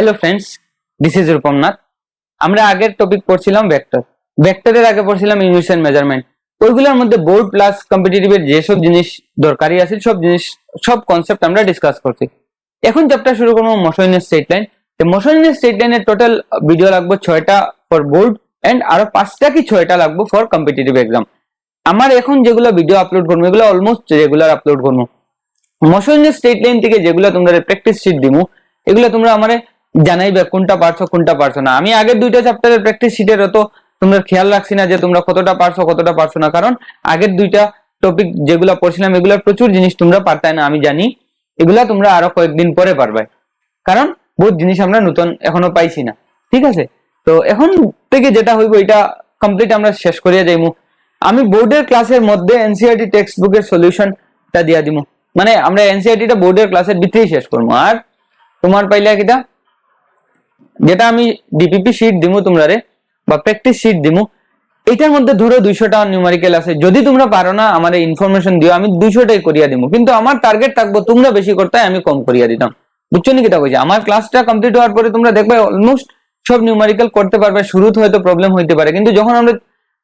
Hello friends, this is Rupam Nath. আমরা আগের topic পড়ছিলাম ভেক্টর। ভেক্টরের আগে পড়ছিলাম ইউনিটস এন্ড মেজারমেন্ট। ওইগুলোর মধ্যে বোর্ড প্লাস কম্পিটিটিভের যেসব জিনিস দরকারি আছে সব কনসেপ্ট আমরা ডিসকাস করছি। এখন চ্যাপ্টার শুরু করবো motion in straight line. Motion in straight লাইনের টোটাল ভিডিও লাগবে 6টা ফর বোর্ড এন্ড আরো 5টা কি 6টা লাগবে ফর কম্পিটিটিভ এক্সাম। আমার এখন যেগুলো ভিডিও আপলোড করবো এগুলো অলমোস্ট রেগুলার আপলোড করবো। মোশন ইন স্ট্রেট লাইন থেকে যেগুলো তোমরা প্র্যাকটিস শিট দিমু এগুলো তোমরা আমারে জানাইবে কোনটা পারছো না। আমি আগের 2টা চ্যাপ্টারের প্র্যাকটিস শিটের তো তোমরা খেয়াল রাখছি না যে তোমরা কতটা পারছো না, কারণ আগের 2টা টপিক যেগুলো পড়ছিলাম এগুলোর প্রচুর জিনিস তোমরা পারতাই না, আমি জানি। এগুলা তোমরা আরো কয়েকদিন পরে পারবে, কারণ বহুত জিনিস আমরা নতুন এখনো পাইছি না। ঠিক আছে, তো এখন থেকে যেটা হইব এটা কমপ্লিট আমরা শেষ করিয়া যাইমু। আমি বোর্ডের ক্লাসের মধ্যে এনসিইআরটি টেক্সট বুকের সলিউশনটা দিয়া দিমু, মানে আমরা এনসিইআরটি টা বোর্ডের ক্লাসের ভিতরেই শেষ করবো। আর তোমার পাইলে কিটা যেটা আমি ডিপিপি শিট দিমু তোমরারে বা প্র্যাকটিস শিট দিমু, এটার মধ্যে ধরো 200টা নিউমেরিক্যাল আছে। যদি তোমরা পারো না আমার ইনফরমেশন দিও, আমি 200টাই করিয়া দিমু, কিন্তু আমার টার্গেট থাকবো তোমরা বেশি করতে আমি কম করিয়া দিতাম। বুঝছো নি কিটা কইছি? আমার ক্লাসটা কমপ্লিট হওয়ার পরে তোমরা দেখবে অলমোস্ট সব নিউমেরিক্যাল করতে পারবে। শুরুতে হয়তো প্রবলেম হইতে পারে, কিন্তু যখন আমরা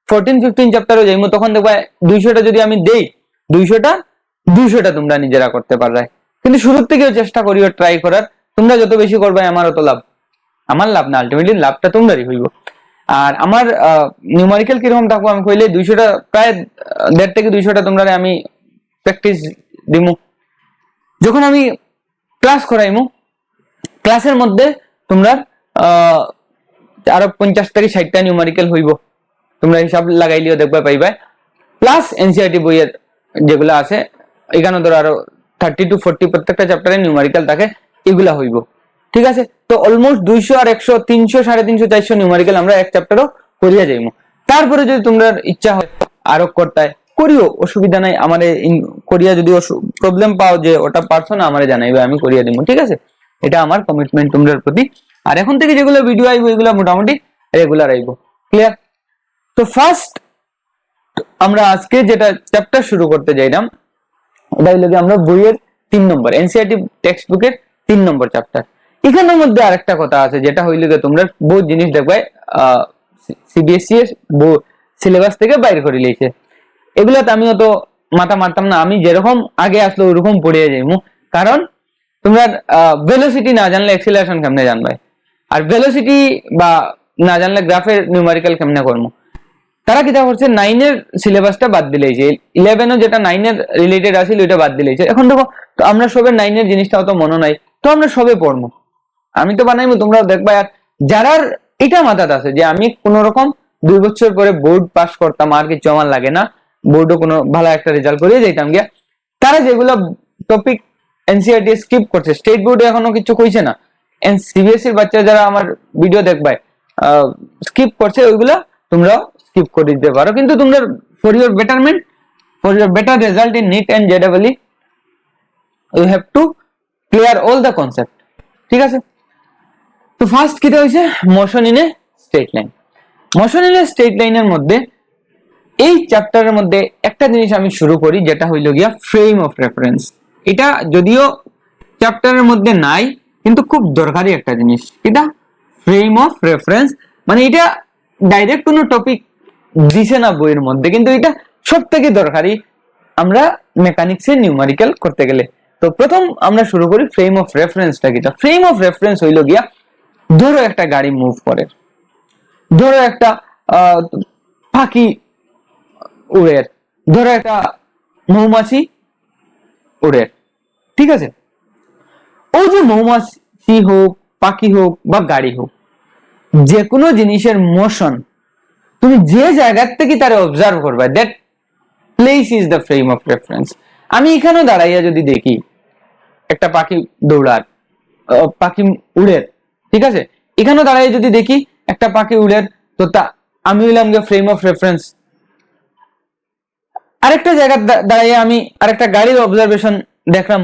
14-15 চ্যাপ্টারে যাইমু তখন দেখবে 200টা যদি আমি দেই 200টা তোমরা নিজেরা করতে পারবে। কিন্তু শুরুর থেকেও চেষ্টা করিও ট্রাই করার। তোমরা যত বেশি করবে আমারও তো লাভ, আমার লাভ না, আলটিমেটলি লাভটা তোমরারই হইব। আর আমার নিউমেরিক্যাল কিরকম থাকবো আমি কইলে 200টা প্রায় 1.5 থেকে 200টা তোমরা আমি প্র্যাকটিস দিমু। যখন আমি ক্লাস করাইমু ক্লাসের মধ্যে তোমরা আরো 50 থেকে 60টা নিউমেরিক্যাল হইব, তোমরা হিসাব লাগাইলেও দেখবা পাইবা। প্লাস এনসিইআরটি বইয়ের যেগুলো আছে এখানে ধরো আরো 30 to 40 প্রত্যেকটা চ্যাপ্টারে নিউমেরিক্যাল থাকে, এগুলা হইব। ঠিক আছে, তো অলমোস্ট 200 আর 100 300 350 400 নিউমেরিক্যাল আমরা এক চ্যাপ্টারও করিয়া যাইমু। তারপরে যদি তোমরা ইচ্ছা হয় আরো করতে করিও, অসুবিধা নাই। আমার করিয়া যদি প্রবলেম পাও যে ওটা পারছো না আমারে জানাইবে, আমি করিয়া দিমু। ঠিক আছে, এটা আমার কমিটমেন্ট তোমাদের প্রতি। আর এখন থেকে যেগুলো ভিডিও আইব এগুলো মোটামুটি রেগুলার আইব। ক্লিয়ার? তো ফার্স্ট আমরা আজকে যেটা চ্যাপ্টার শুরু করতে যাইলাম ওটা হইলো আমরা বইয়ের 3 নম্বর এনসিইআরটি টেক্সট বুকের 3 নম্বর চ্যাপ্টার। এখানের মধ্যে আরেকটা কথা আছে যেটা হইলো তোমরা বহুত জিনিস দেখবে সিবিএসসি এর সিলেবাস থেকে বাইরে করে লিয়েছে। এগুলাতে আমিও তো মাথা মারতাম না, আমি যেরকম আগে আসলো ওরকম পড়িয়ে যাইমু। কারণ তোমরা ভেলোসিটি না জানলে অ্যাক্সিলারেশন কেমনে জানবে, আর ভেলোসিটি বা না জানলে গ্রাফের নিউমেরিক্যাল কেমনে করবো। তারা কিটা করছে 9 এর সিলেবাসটা বাদ দিলেছে, 11 যেটা 9 এর রিলেটেড আছিল ওইটা বাদ দিলেছে। এখন দেখো তো আমরা সবে 9 এর জিনিসটা অত মনে নাই, তো আমরা সবে পড়বো। আমি তো বানাইবো, তোমরাও দেখবা। আর যারার এটা মাথাতে আছে যে আমি কোন রকম 2 বছর পরে বোর্ড পাস করতাম, আর কিছু আমার লাগে না, বোর্ডও কোনো ভালো একটা রেজাল্ট করিয়ে যাইতাম গিয়া, তারা যেগুলো টপিক এনসিইআরটি স্কিপ করছে, স্টেট বোর্ডে এখনো কিছু কইছে না, সিবিএসসির বাচ্চা যারা আমার ভিডিও দেখবাই স্কিপ করছে, ওইগুলা তোমরা স্কিপ করে দিতে পারো। কিন্তু তোমরা for your betterment, for your better result in NEET and জেডবলই you have to clear all the concept. ঠিক আছে, তো ফার্স্ট কিটা হইছে motion in a straight line. Motion in a straight লাইনের মধ্যে এই চ্যাপ্টারের মধ্যে একটা জিনিস আমি শুরু করি যেটা হইল গিয়া ফ্রেম অফ রেফারেন্স। এটা যদিও চ্যাপ্টারের মধ্যে নাই কিন্তু খুব দরকারি একটা জিনিস। এটা ফ্রেম অফ রেফারেন্স, মানে এটা ডাইরেক্ট কোনো টপিক দিছে না বইয়ের মধ্যে, কিন্তু এটা সব থেকে দরকারি আমরা মেকানিক্সে নিউমেরিক্যাল করতে গেলে। তো প্রথম আমরা শুরু করি ফ্রেম অফ রেফারেন্সটা কিটা। ফ্রেম অফ রেফারেন্স হইল গিয়া ধরো একটা গাড়ি মুভ করে, ধরো একটা পাখি উড়ে, ধরো একটা মৌমাছি উড়ে। ঠিক আছে, ওই যে মৌমাছি হোক, পাখি হোক বা গাড়ি হোক, যে কোনো জিনিসের মোশন তুমি যে জায়গার থেকে তারা অবজার্ভ করবে, that place is the frame of reference. আমি এখানে দাঁড়াইয়া যদি দেখি একটা পাখি দৌড়ার, পাখি উড়ে, ঠিক আছে, এখানে দাঁড়াইয়া যদি দেখি একটা পাখি উড়ে, তো তা আমি হইলাম গিয়ে ফ্রেম অফ রেফারেন্স। আরেকটা জায়গা দাঁড়াইয়া আমি আরেকটা গাড়ির অবজারভেশন দেখলাম,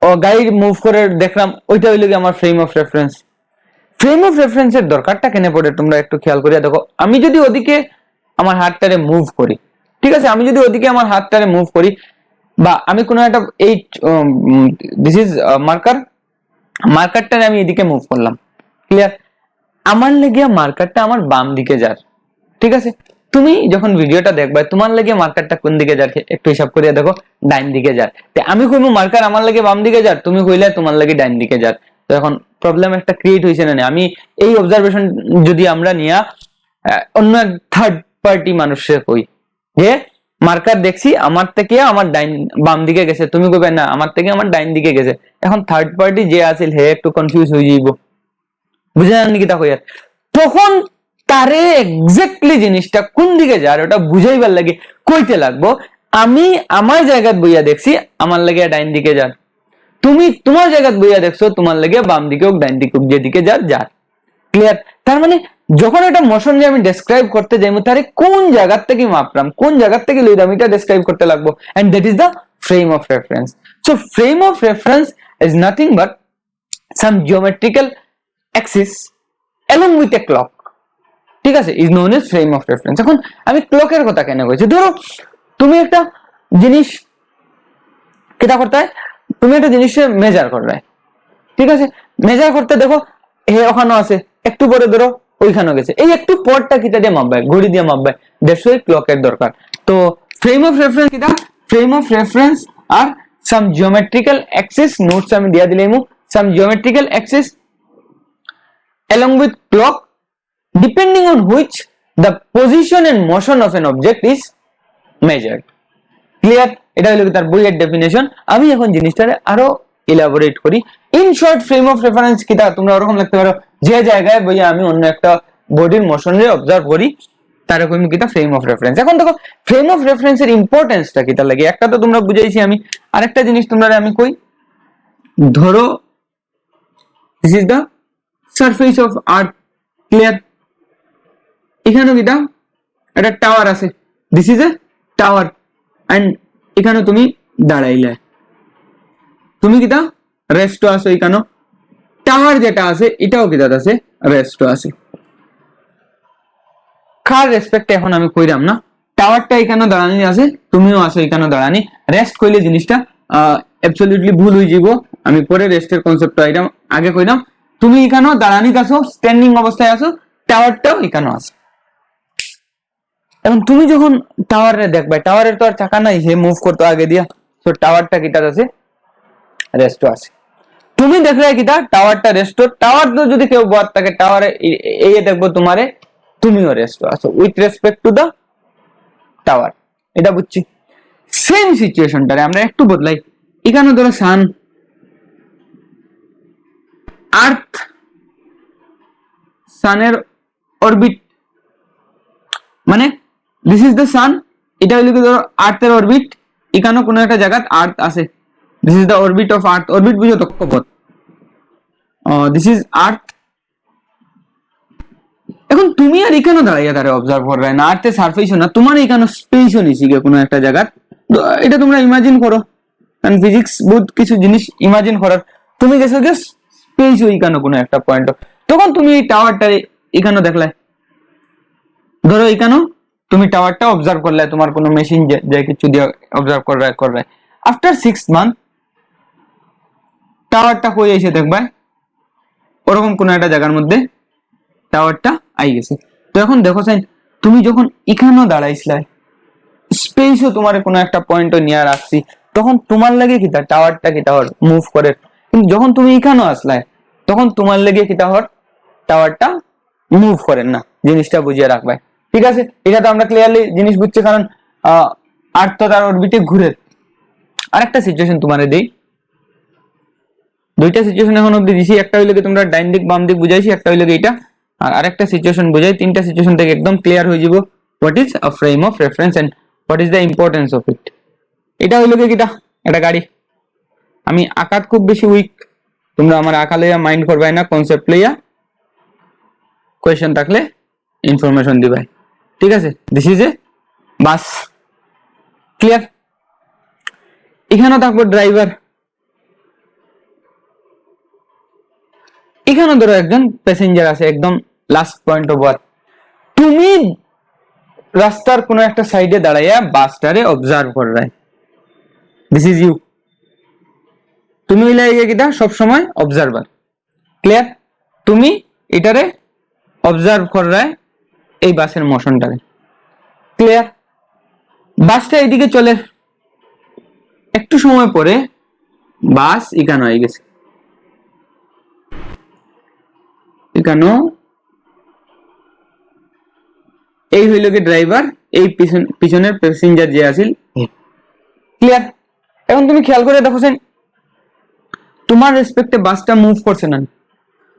ও গাড়ি মুভ করে দেখলাম, ওইটা হইল গিয়ে আমার frame of reference. Frame of রেফারেন্সের দরকারটা কেন পড়ে তোমরা একটু খেয়াল করিয়া দেখো। আমি যদি ওদিকে আমার হাতটারে মুভ করি, ঠিক আছে, আমি যদি ওদিকে আমার হাতটারে মুভ করি, বা আমি কোনো একটা এই দিস ইজ মার্কারটারে আমি এদিকে মুভ করলাম, ক্লিয়ার? আমার লাগিয়া মার্কারটা আমার বাম দিকে যার, ঠিক আছে? তুমি যখন ভিডিওটা দেখবা তোমার লাগে মার্কারটা কোন দিকে যার একটু হিসাব করিয়া দেখো, ডাইন দিকে যার। আমি কইবো মার্কার আমার লাগে বাম দিকে যার, তুমি কইলে তোমার লাগে ডাইন দিকে যার। তো এখন প্রবলেম একটা ক্রিয়েট হইছে না? আমি এই অবজারভেশন যদি আমরা নিয়া অন্য থার্ড পার্টি মানুষের কই যে মার্কার দেখছি আমার থেকে আমার ডাইন বাম দিকে গেছে, তুমি কইবে না আমার থেকে আমার ডাইন দিকে গেছে। এখন থার্ড পার্টি যে আছিল হে একটু কনফিউজ হয়ে যাইব, বুঝে জানি কি তা কইয়ার। তখন তারে এক্স্যাক্টলি জিনিসটা কোন দিকে যায় ওটা বুঝাইবার লাগে কইতে লাগবো আমি আমার জায়গাত বইয়া দেখছি আমার লাগে ডাইন দিকে যার, তুমি তোমার জায়গাত বইয়া দেখছো তোমার লাগে বাম দিকে হোক ডাইন দিকে হোক যেদিকে যার যার। ক্লিয়ার? তার মানে যখন একটা মোশন যে আমি ডেসক্রাইব করতে যাইবো তারে কোন জায়গার থেকে মাপলাম, কোন জায়গার থেকে লইলাম, এটা ডেসক্রাইব করতে লাগবো, and that is the frame of reference. So frame of reference is nothing but some geometrical axis along with a clock, ঠিক আছে, is known as frame of reference. এখন আমি ক্লকের কথা কেন কইছি, ধরো তুমি একটা জিনিস কেটা করতে হয়, তুমি একটা জিনিসের মেজার করবে, ঠিক আছে? মেজার করতে দেখো হে ওখানে আছে, একটু পরে ধরো ওইখানে গেছে, এই একটু পরটা কিটা দিয়ে মাপবে, ঘড়ি দিয়ে মাপবে, দ্যাটস ওয়াই ক্লকের দরকার। তো ফ্রেম অফ রেফারেন্স কিটা? ফ্রেম অফ রেফারেন্স আর সাম জিওমেট্রিক্যাল অ্যাক্সিস, নোটস আমি দিয়া দিলাম, some geometrical axis along with clock depending on which the position and motion of an object is measured. Clear? এটা হলো তার বইয়ের ডেফিনেশন। আমি এখন জিনিসটারে আরো ইলাবোরেট করি। In short frame of reference কিটা তোমরা ওরকম লিখতে পারো, যে জায়গায় বইয়া আমি অন্য একটা বডির মোশনরে অবজার্ভ করি তার কইম কিটা ফ্রেম অফ রেফারেন্স। এখন দেখো ফ্রেম অফ রেফারেন্সের ইম্পর্টেন্সটা কিটা লাগে, একটা তো তোমরা বুঝাইছি আমি, আরেকটা জিনিস তোমরা আমি কই, ধরো this is the surface of earth, clear? এখানে কিটা একটা টাওয়ার আছে, this is a tower, and এখানে তুমি দাঁড়াইলে, তুমি কিটা রেস্ট আছে, এখানে টাওয়ার যেটা আছে এটাও কিটা আছে রেস্ট আছে। কার রেসপেক্টে এখন আমি কইরাম না, টাওয়ারটা এখানে দাঁড়ানি আছে, তুমিও আছো এখানে দাঁড়ানি, রেস্ট কইলে জিনিসটা অ্যাবসলিউটলি ভুল হয়ে যাব। আমি পরে রেস্টের কনসেপ্টটা এটা আগে কইলাম, তুমি এখানেও দাঁড়ানি আছো, স্ট্যান্ডিং অবস্থায় আছো, টাওয়ারটাও এখানেও আছে। এখন তুমি যখন টাওয়ারে দেখবে, টাওয়ারের তো আর চাকা নাই, হে মুভ করতো আগে দিয়া, তো টাওয়ারটা কিটা আছে রেস্ট আছে। তুমি দেখলে কিটা টাওয়ারটা রেস্ট, টাওয়ার তো যদি কেউ বাদ থাকে টাওয়ারে এই দেখবো তোমারে তুমিও রেস্ট আছো with respect to the tower, এটা বুঝছি। সেম সিচুয়েশনটারে আমরা একটু বদলাই, এখানে ধরো সান, আর্থ, সানের অরবিট, মানে দিস ইজ দ্য সান, এটা হইলো কি ধরো আর্থের অরবিট, এখানে কোনো একটা জায়গায় আর্থ আছে, this is the orbit of earth, orbit বুঝো তো কক্ষপথ, দিস ইজ আর্থ। এখন তুমি আর এখানে দাঁড়াইয়া তারে অবজার্ভ করবে না, আর্থের সারফেসও না, তোমার এখানে স্পেসও নিছি গে কোনো একটা জায়গা, এটা তোমরা ইমাজিন করো, কারণ ফিজিক্স বহুত কিছু জিনিস ইমাজিন করার, তুমি গেছো যে স্পেসও এখানে কোনো একটা পয়েন্ট, তখন তুমি এই টাওয়ারটা এখানে দেখলে, ধরো এখানেও তুমি টাওয়ারটা অবজার্ভ করলে, তোমার কোনো মেশিন যে কিছু দিয়ে অবজার্ভ করবে, আফটার 6 মান্থ টাওয়ারটা কই এসে দেখবে ওরকম কোনো একটা জায়গার মধ্যে টাওয়ারটা আই গেছে। তো এখন দেখো সাইন, তুমি যখন এখানেও দাঁড়াইছিলে, স্পেসও তোমার কোনো একটা পয়েন্ট নিয়ে রাখছি, তখন তোমার লাগে কি টাওয়ারটা কি টাওয়ার মুভ করে, কিন্তু যখন তুমি এখানেও আসলে তখন তোমার লাগে কি টাওয়ারটা মুভ করেন না, জিনিসটা বুঝিয়ে রাখবে, ঠিক আছে? এটা তো আমরা ক্লিয়ারলি জিনিস বুঝছি, কারণ আর্থ তো তার অরবিটে ঘুরে। আরেকটা সিচুয়েশন তোমারে দেই, দুইটা সিচুয়েশন এখন অব্দি দিছি, একটা হইলো কি তোমরা ডাইন দিক বাম দিক বুঝাইছি, একটা হইলো কি এটা, আর আরেকটা সিচুয়েশন বুঝাই, তিনটা সিচুয়েশন থেকে একদম ক্লিয়ার হয়ে যাব what is a frame of reference and what is the importance of it. এটা হইলো কি এটা গাড়ি, আমি আকাত খুব বেশি উইক, তোমরা আমার আঁকা লইয়া মাইন্ড করবে না, কনসেপ্ট লইয়া কোয়েশ্চেন থাকলে ইনফরমেশন দিবাই, ঠিক আছে? This is A bus, clear? এখানেও থাকবো ড্রাইভার, এখানে ধরো একজন প্যাসেঞ্জার আছে একদম লাস্ট পয়েন্ট অফ ওয়ার, তুমি রাস্তার কোনো একটা সাইডে দাঁড়াইয়া বাসটারে অবজার্ভ করবে, দিস ইজ ইউ, তুমি হইলে কিটা সব সময় অবজারভার, ক্লিয়ার? তুমি এটারে অবজার্ভ করে এই বাসের মোশনটাকে। ক্লিয়ার? বাসটা এইদিকে চলে, একটু সময় পরে বাস এখানে হয়ে গেছে, এখানে এই হইল কি ড্রাইভার, এই পিছনের প্যাসেঞ্জার যে আছিল। ক্লিয়ার? এখন তুমি খেয়াল করে দেখো তোমার রেসপেক্টে বাসটা মুভ করছে না,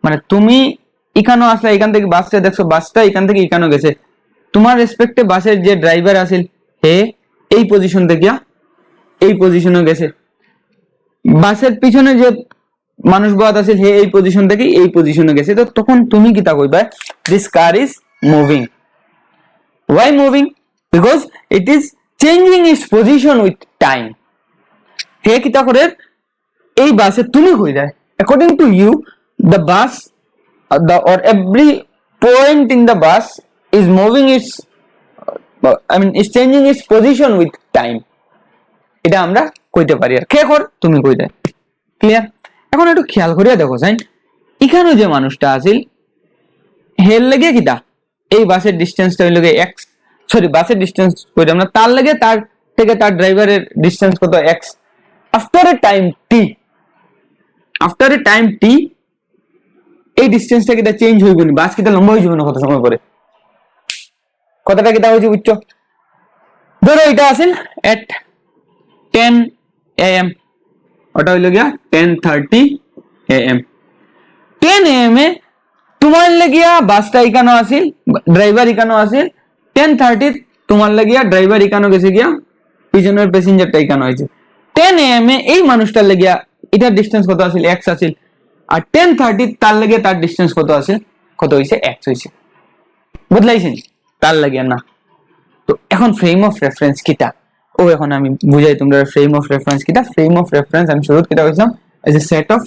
মানে তুমি এখানে আসলে এখান থেকে বাসটা দেখছো, বাসটা এখান থেকে এখানে গেছে, তোমার রেসপেক্টে বাসের যে ড্রাইভার আছিল হে এই পজিশন থেকে এই পজিশনে গেছে, বাসের পিছনে যে মানুষ বাদ আছিল হে এই পজিশন থেকে এই পজিশনে গেছে। তো তখন তুমি কি তা কইবা, this car is moving. Why moving? Because it is changing its position with time. হে কিতা করে এই বাসে তুমি কই যায়, according to you the bus or every point in the bus is moving its is changing its position with time. এটা আমরা কইতে পারি, আর কে কর তুমি কই যায়। ক্লিয়ার? এখন একটু খেয়াল করিয়া দেখো এখানে যে মানুষটা আছিল হের লাগে কিতা এই বাসের ডিসটেন্সটা হইল এক্স, সরি বাসের ডিসটেন্স কইলাম না, তার লাগে তার থেকে তার ড্রাইভারের ডিসটেন্স কত এক্স। আফটার এ টাইম টি এই ডিসটেন্সটা কিটা চেঞ্জ হইব নি, বাস কিটা লম্বা হয়ে যাবে না কত সময় পরে, কতটা কিটা হয়েছে বুঝছো। ধরো এটা আছিল এট 10 AM, ওটা হইল গিয়া 10:30 AM। 10 AM এ তোমার লাগিয়া বাসটা এখানে আসিল, ড্রাইভার এখানে আসিল, 10:30 তোমার লাগিয়া ড্রাইভার এখানে গেছে গিয়া, পিছনের প্যাসেঞ্জারটা এখানে হয়েছে। 10 AM এ এই মানুষটার লাগিয়া এটার ডিসটেন্স কত আসিল, এক্স আসিল, আর 10:30 তার লাগিয়া তার ডিসটেন্স কত আসিল, কত হয়েছে, এক্স হয়েছে। বদলাইছেন তার লাগিয়া না। তো এখন ফ্রেম অফ রেফারেন্স কিটা, ও এখন আমি বুঝাই তোমরা ফ্রেম অফ রেফারেন্স কিটা। ফ্রেম অফ রেফারেন্স আমি শুরু কিটা কইছিলাম as a set of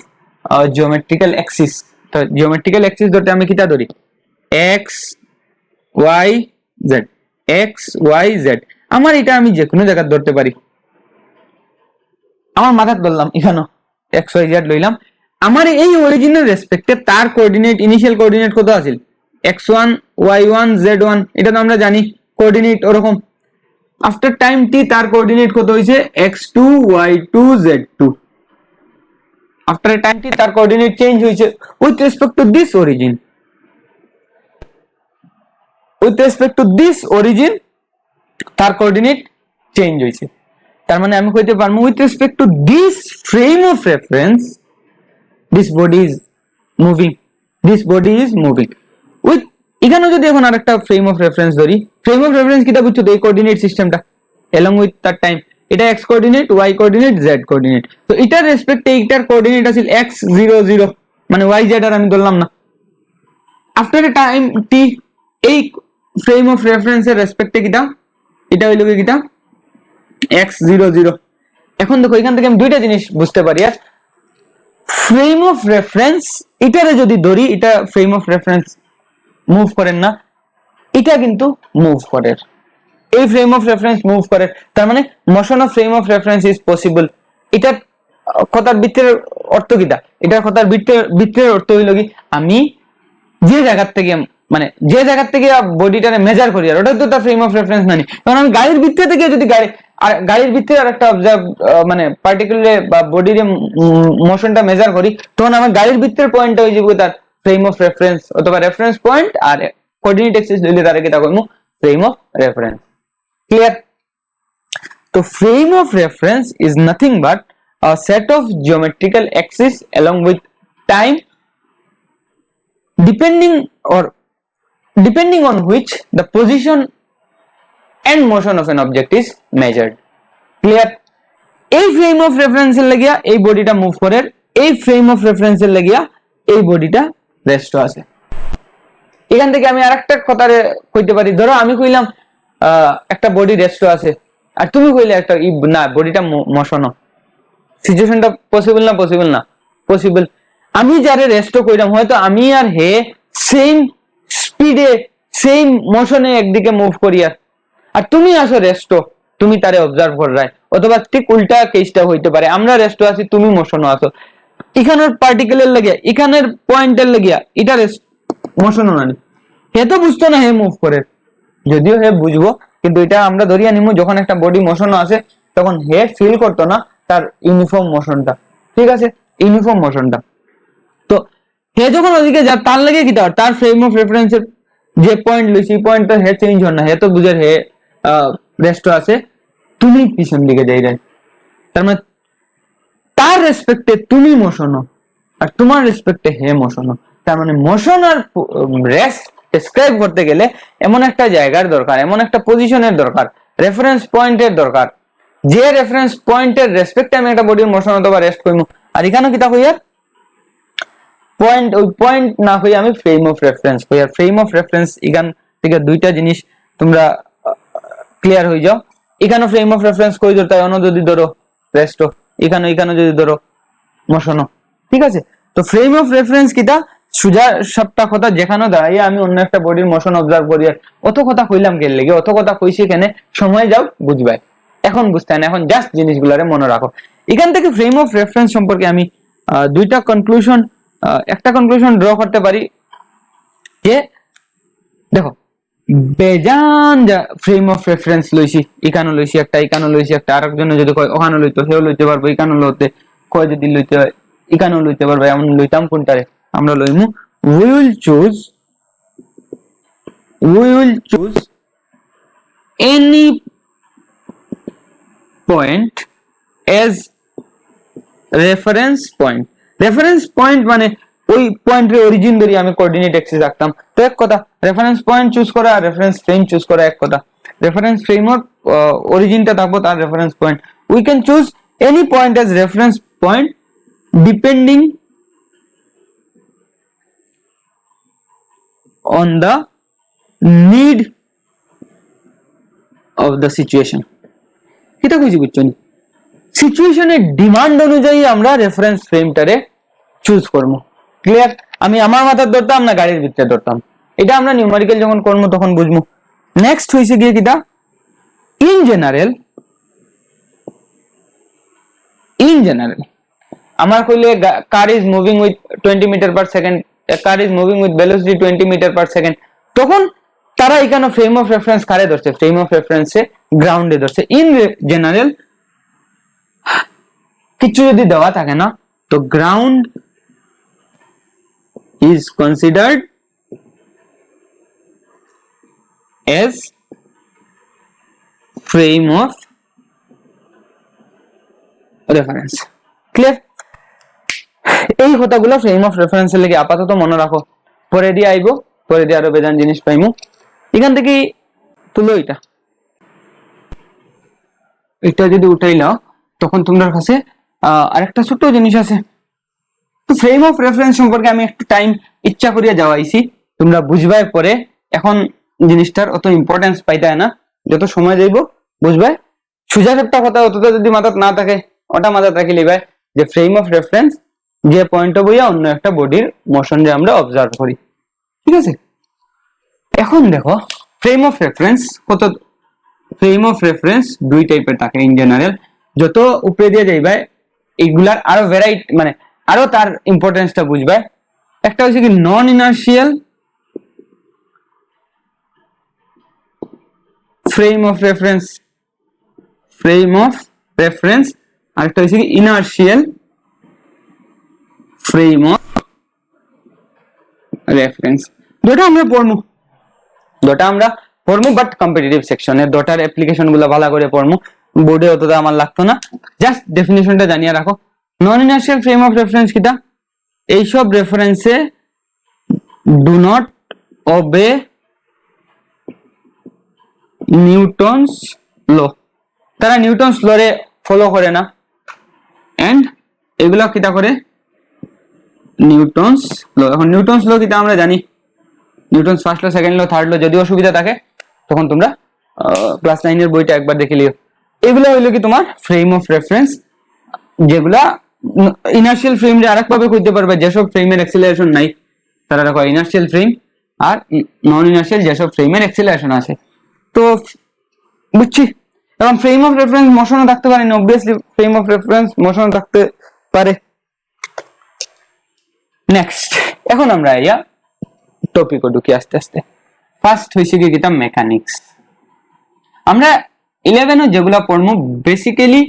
geometrical axis. তো জিওমেট্রিক্যাল অ্যাক্সিস ধরতে আমি কিটা ধরি, X Y Z, X Y Z. আমার এটা আমি যে কোনো জায়গা ধরতে পারি, আমার মাথায় ধরলাম এখানে এক্স ওয়াই জেড লইলাম। আমার এই অরিজিনাল রেসপেক্টে তার কোঅর্ডিনেট, ইনিশিয়াল কোঅর্ডিনেট কত আছিল, x1 y1 z1, এটা তো আমরা জানি কোঅর্ডিনেট ওরকম। আফটার টাইম টি তার কোঅর্ডিনেট কত হইছে, x2 y2 z2। After a time টি তার কোঅর্ডিনেট চেঞ্জ হইছে with respect to this origin, with respect to this origin তার কোঅর্ডিনেট চেঞ্জ হইছে। তার মানে আমি কইতে পারবো with respect to this frame of reference this body is moving, this body is moving. With এখানে যদি এখন আরেকটা ফ্রেম অফ রেফারেন্স ধরি, ফ্রেম অফ রেফারেন্স কিটা বুঝছো, এই কোঅর্ডিনেট সিস্টেমটা along with তার টাইম, এটা x coordinate, y coordinate, z coordinate. তো এটার রেসপেক্টে এইটার কোঅর্ডিনেট আছে x 0 0, মানে y z আর আমি ধরলাম না। আফটার এ টাইম t এই ফ্রেম অফ রেফারেন্স এর রেসপেক্টে কিটা, এটা হইলো কি কিটা x 0 0। এখন দেখো এখান থেকে আমি দুইটা জিনিস বুঝতে পারি, আর ফ্রেম অফ রেফারেন্স এটারে যদি ধরি, এটা ফ্রেম অফ রেফারেন্স মুভ করেন না, এটা কিন্তু মুভ করে, এই ফ্রেম অফ রেফারেন্স মুভ করে। তার মানে motion of frame of reference is possible. এটা কথার ভিতরের অর্থ কিটা, এটার কথার ভিতরের অর্থ হইল কি, আমি যে জায়গা থেকে মানে যে জায়গা থেকে বডিটারে মেজার করি, আর ওটা তো তার ফ্রেম অফ রেফারেন্স নানি। কারণ আমি গাড়ির ভিতরে থেকে যদি গাড়ির ভিতরে আর একটা অবজার্ভ মানে পার্টিকুলার বা বডির মোশনটা মেজার করি, তখন আমার গাড়ির ভিতরের পয়েন্টটা হয়ে যাবে তার ফ্রেম অফ রেফারেন্স অথবা রেফারেন্স পয়েন্ট, আর কোঅর্ডিনেট অ্যাক্সিস দিলে তার কি তা কইমু ফ্রেম অফ রেফারেন্স। ক্লিয়ার? তো frame of reference is nothing but a set of geometrical axes along with time depending on which the position and motion of an object is measured. Clear? এই frame of reference এর লাগিয়া এই বডিটা move করে, এই frame of reference এর লাগিয়া এই বডিটা রেস্ট আছে। এখান থেকে আমি আরেকটা কথা কইতে পারি, ধরো আমি কইলাম একটা বডি রেস্ট আছে, আর তুমি কইলে একটা না বডিটা মোশন। সিচুয়েশনটা পসিবল না পসিবল না পসিবল। আমি যারে রেস্ট কইলাম, হয়তো আমি আর হে সেম স্পিডে সেম মোশনে একদিকে মুভ করি, আর তুমি আসো রেস্ট, তুমি তারে অবজার্ভ করাই, অথবা ঠিক উল্টা কেসটা হইতে পারে, আমরা রেস্ট আছি তুমি মোশনও আছো। এখানের পার্টিকেলের লাগিয়া এখানের পয়েন্টের লাগিয়া এটা মোশন না নি, হে তো বুঝতো না হে মুভ করে, যদিও হে বুঝবো, কিন্তু এটা আমরা ধরিয়া নিমু যখন একটা বডি মোশন আছে তখন হে ফিল করতো না তার ইউনিফর্ম মোশনটা, ঠিক আছে, ইউনিফর্ম মোশনটা। তো হে যখন ওদিকে যা তার লাগে কি তার ফ্রেম অফ রেফারেন্সের যে পয়েন্ট লইছি পয়েন্টটা হে চেঞ্জ হন না, হে তো বুঝে হে রেস্ট আছে, তুমি পিছন দিকে যাই যায়, তার মানে তার রেসপেক্টে তুমি মোশন আর তোমার রেসপেক্টে হে মোশন। তার মানে মোশন আর রেস্ট ডেসক্রাইব করতে গেলে এমন একটা জায়গার দরকার, এমন একটা পজিশনের দরকার, রেফারেন্স পয়েন্টের দরকার, যে রেফারেন্স পয়েন্টের রেসপেক্টে আমি একটা বডির মোশন অথবা রেস্ট কইমু। আর এখানে কিতা কইয়ার পয়েন্ট, ওই পয়েন্ট না কই আমি ফ্রেম অফ রেফারেন্স কই। আর ফ্রেম অফ রেফারেন্স এখান থেকে দুইটা জিনিস তোমরা ক্লিয়ার হয়ে যাও। এখানে ফ্রেম অফ রেফারেন্স কই ধরতে হয়, অন্য যদি ধরো রেস্ট, এখানে যদি ধরো মোশন, ঠিক আছে। তো ফ্রেম অফ রেফারেন্স কিটা সুজা সবটা কথা যেখানে দাঁড়াইয়া আমি অন্য একটা বডির মোশন অবজার্ভ করি, অত কথা কইলাম কেন লেগে, অত কথা কইছি কেন, সময় যাও বুঝবাই, এখন বুঝতে না, এখন জাস্ট জিনিসগুলারে মনে রাখো। এখান থেকে ফ্রেম অফ রেফারেন্স সম্পর্কে আমি দুইটা কনক্লুশন, একটা কনক্লুশন ড্র করতে পারি যে দেখো বেজান ফ্রেম অফ রেফারেন্স লইছি, এখানে লইছি একটা, এখানে লইছি একটা, আরেকজনে যদি কয় ওখানে লইতো সেও লইতে পারবো, এখানে লইতে কয় যদি লইতে হয় এখানেও লইতে পারবো, এমন লইতাম কোনটারে আমরা লইমু we will choose any point as reference point। Reference point মানে ওই পয়েন্টের অরিজিন ধরে আমি কোঅর্ডিনেট অ্যাক্সিস রাখতাম, তো এক কথা রেফারেন্স পয়েন্ট চুজ করা আর রেফারেন্স ফ্রেম চুজ করা এক কথা। রেফারেন্স ফ্রেমওয়ার্ক অরিজিনটা থাকবো তার reference point, we can choose any point as reference point depending on the need of the situation। এটা কইছি বুঝছনি, সিচুয়েশনের ডিমান্ড অনুযায়ী আমরা রেফারেন্স ফ্রেমটারে চুজ করব। ক্লিয়ার? আমি আমার মাথার ধরতাম না গাড়ির ভিতরে ধরতাম, এটা আমরা নিউমেরিক্যাল যখন করব তখন বুঝবো। নেক্সট হইছে গিয়ে কিটা ইন জেনারেল আমার কইলে car is moving with 20 metre per second, car is moving with velocity 20 metre per second, তখন তারা এখানে ফ্রেম অফ রেফারেন্স কারে ধরছে, ফ্রেম অফ রেফারেন্সে গ্রাউন্ডে ধরছে। ইন জেনারেল কিছু যদি দেওয়া থাকে না তো ground is considered age frame of reference. Clear? এই কথাগুলো ফ্রেম অফ রেফারেন্সের লাগি আপাতত মনে রাখো, পরে দিয়ে আইবো, পরে দিয়ে আরো বেজান জিনিস পাইমু। এখান থেকে তুলো এটা যদি উঠাইলাও তখন তোমার কাছে আরেকটা ছোট্ট জিনিস আছে। ফ্রেম অফ রেফারেন্স সম্পর্কে আমি একটু টাইম ইচ্ছা করিয়া যাওয়াইছি, তোমরা বুঝবাই পরে, এখন জিনিসটার অত ইম্পর্টেন্স পাইতায় না, যত সময় যাইব বুঝবাই। সুজা একটা কথা অতটা যদি মাথাত না থাকে ওটা মাথাত রাখি লিবাই যে ফ্রেম অফ রেফারেন্স যে পয়েন্ট বইয়া অন্য একটা বডির মোশন যে আমরা অবজার্ভ করি, ঠিক আছে। এখন দেখো frame of reference frame of reference দুই টাইপের থাকে ইন জেনারেল, যত উপরে দিয়ে যাইবাই এগুলার আরো ভ্যারাইটি মানে আরো তার ইম্পর্টেন্সটা বুঝবাই। একটা হচ্ছে কি নন ইনার্শিয়াল ফ্রেম অফ রেফারেন্স, আরেকটা হচ্ছে কি ইনার্শিয়াল ফ্রেম অফ রেফারেন্স। দুটো আমরা পড়মু বাট কম্পিটিটিভ সেকশনে দুটার অ্যাপ্লিকেশন গুলো ভালো করে পড়মু, বোর্ডে অতটা আমার লাগতো না, জাস্ট ডেফিনিশনটা জানিয়ে রাখো। নন ইনার্শিয়াল ফ্রেম অফ রেফারেন্স কিটা, এইসব রেফারেন্সে ডু নট ওবে নিউটনস ল, তারা নিউটনস লরে ফলো করে না, এন্ড এগুলা কিটা করে নিউটনস ল। এখন নিউটনস ল কিটা আমরা জানি, Newton's first law, second law, third law, যদি অসুবিধা থাকে তখন তোমরা ক্লাস 9 এর বইটা একবার দেখে লিও। এগুলো হইলো কি তোমার ফ্রেম অফ রেফারেন্স, যেগুলা ইনার্শিয়াল ফ্রেম রে আরেক ভাবে কইতে পারবে, যেসব ফ্রেমের অ্যাক্সিলারেশন নাই তারা রাখো ইনার্শিয়াল ফ্রেম, আর নন ইনার্শিয়াল যেসব ফ্রেমের অ্যাক্সিলারেশন আছে। তো বুঝছি, এবং ফ্রেম অফ রেফারেন্স মোশনও থাকতে পারে না, অবভিয়াসলি ফ্রেম অফ রেফারেন্স মোশনও থাকতে পারে। নেক্সট, এখন আমরা টপিকও ঢুকি আস্তে আস্তে। ফার্স্ট হয়েছে কি কিতা মেকানিক্স। আমরা 11 যেগুলা পড়মু বেসিক্যালি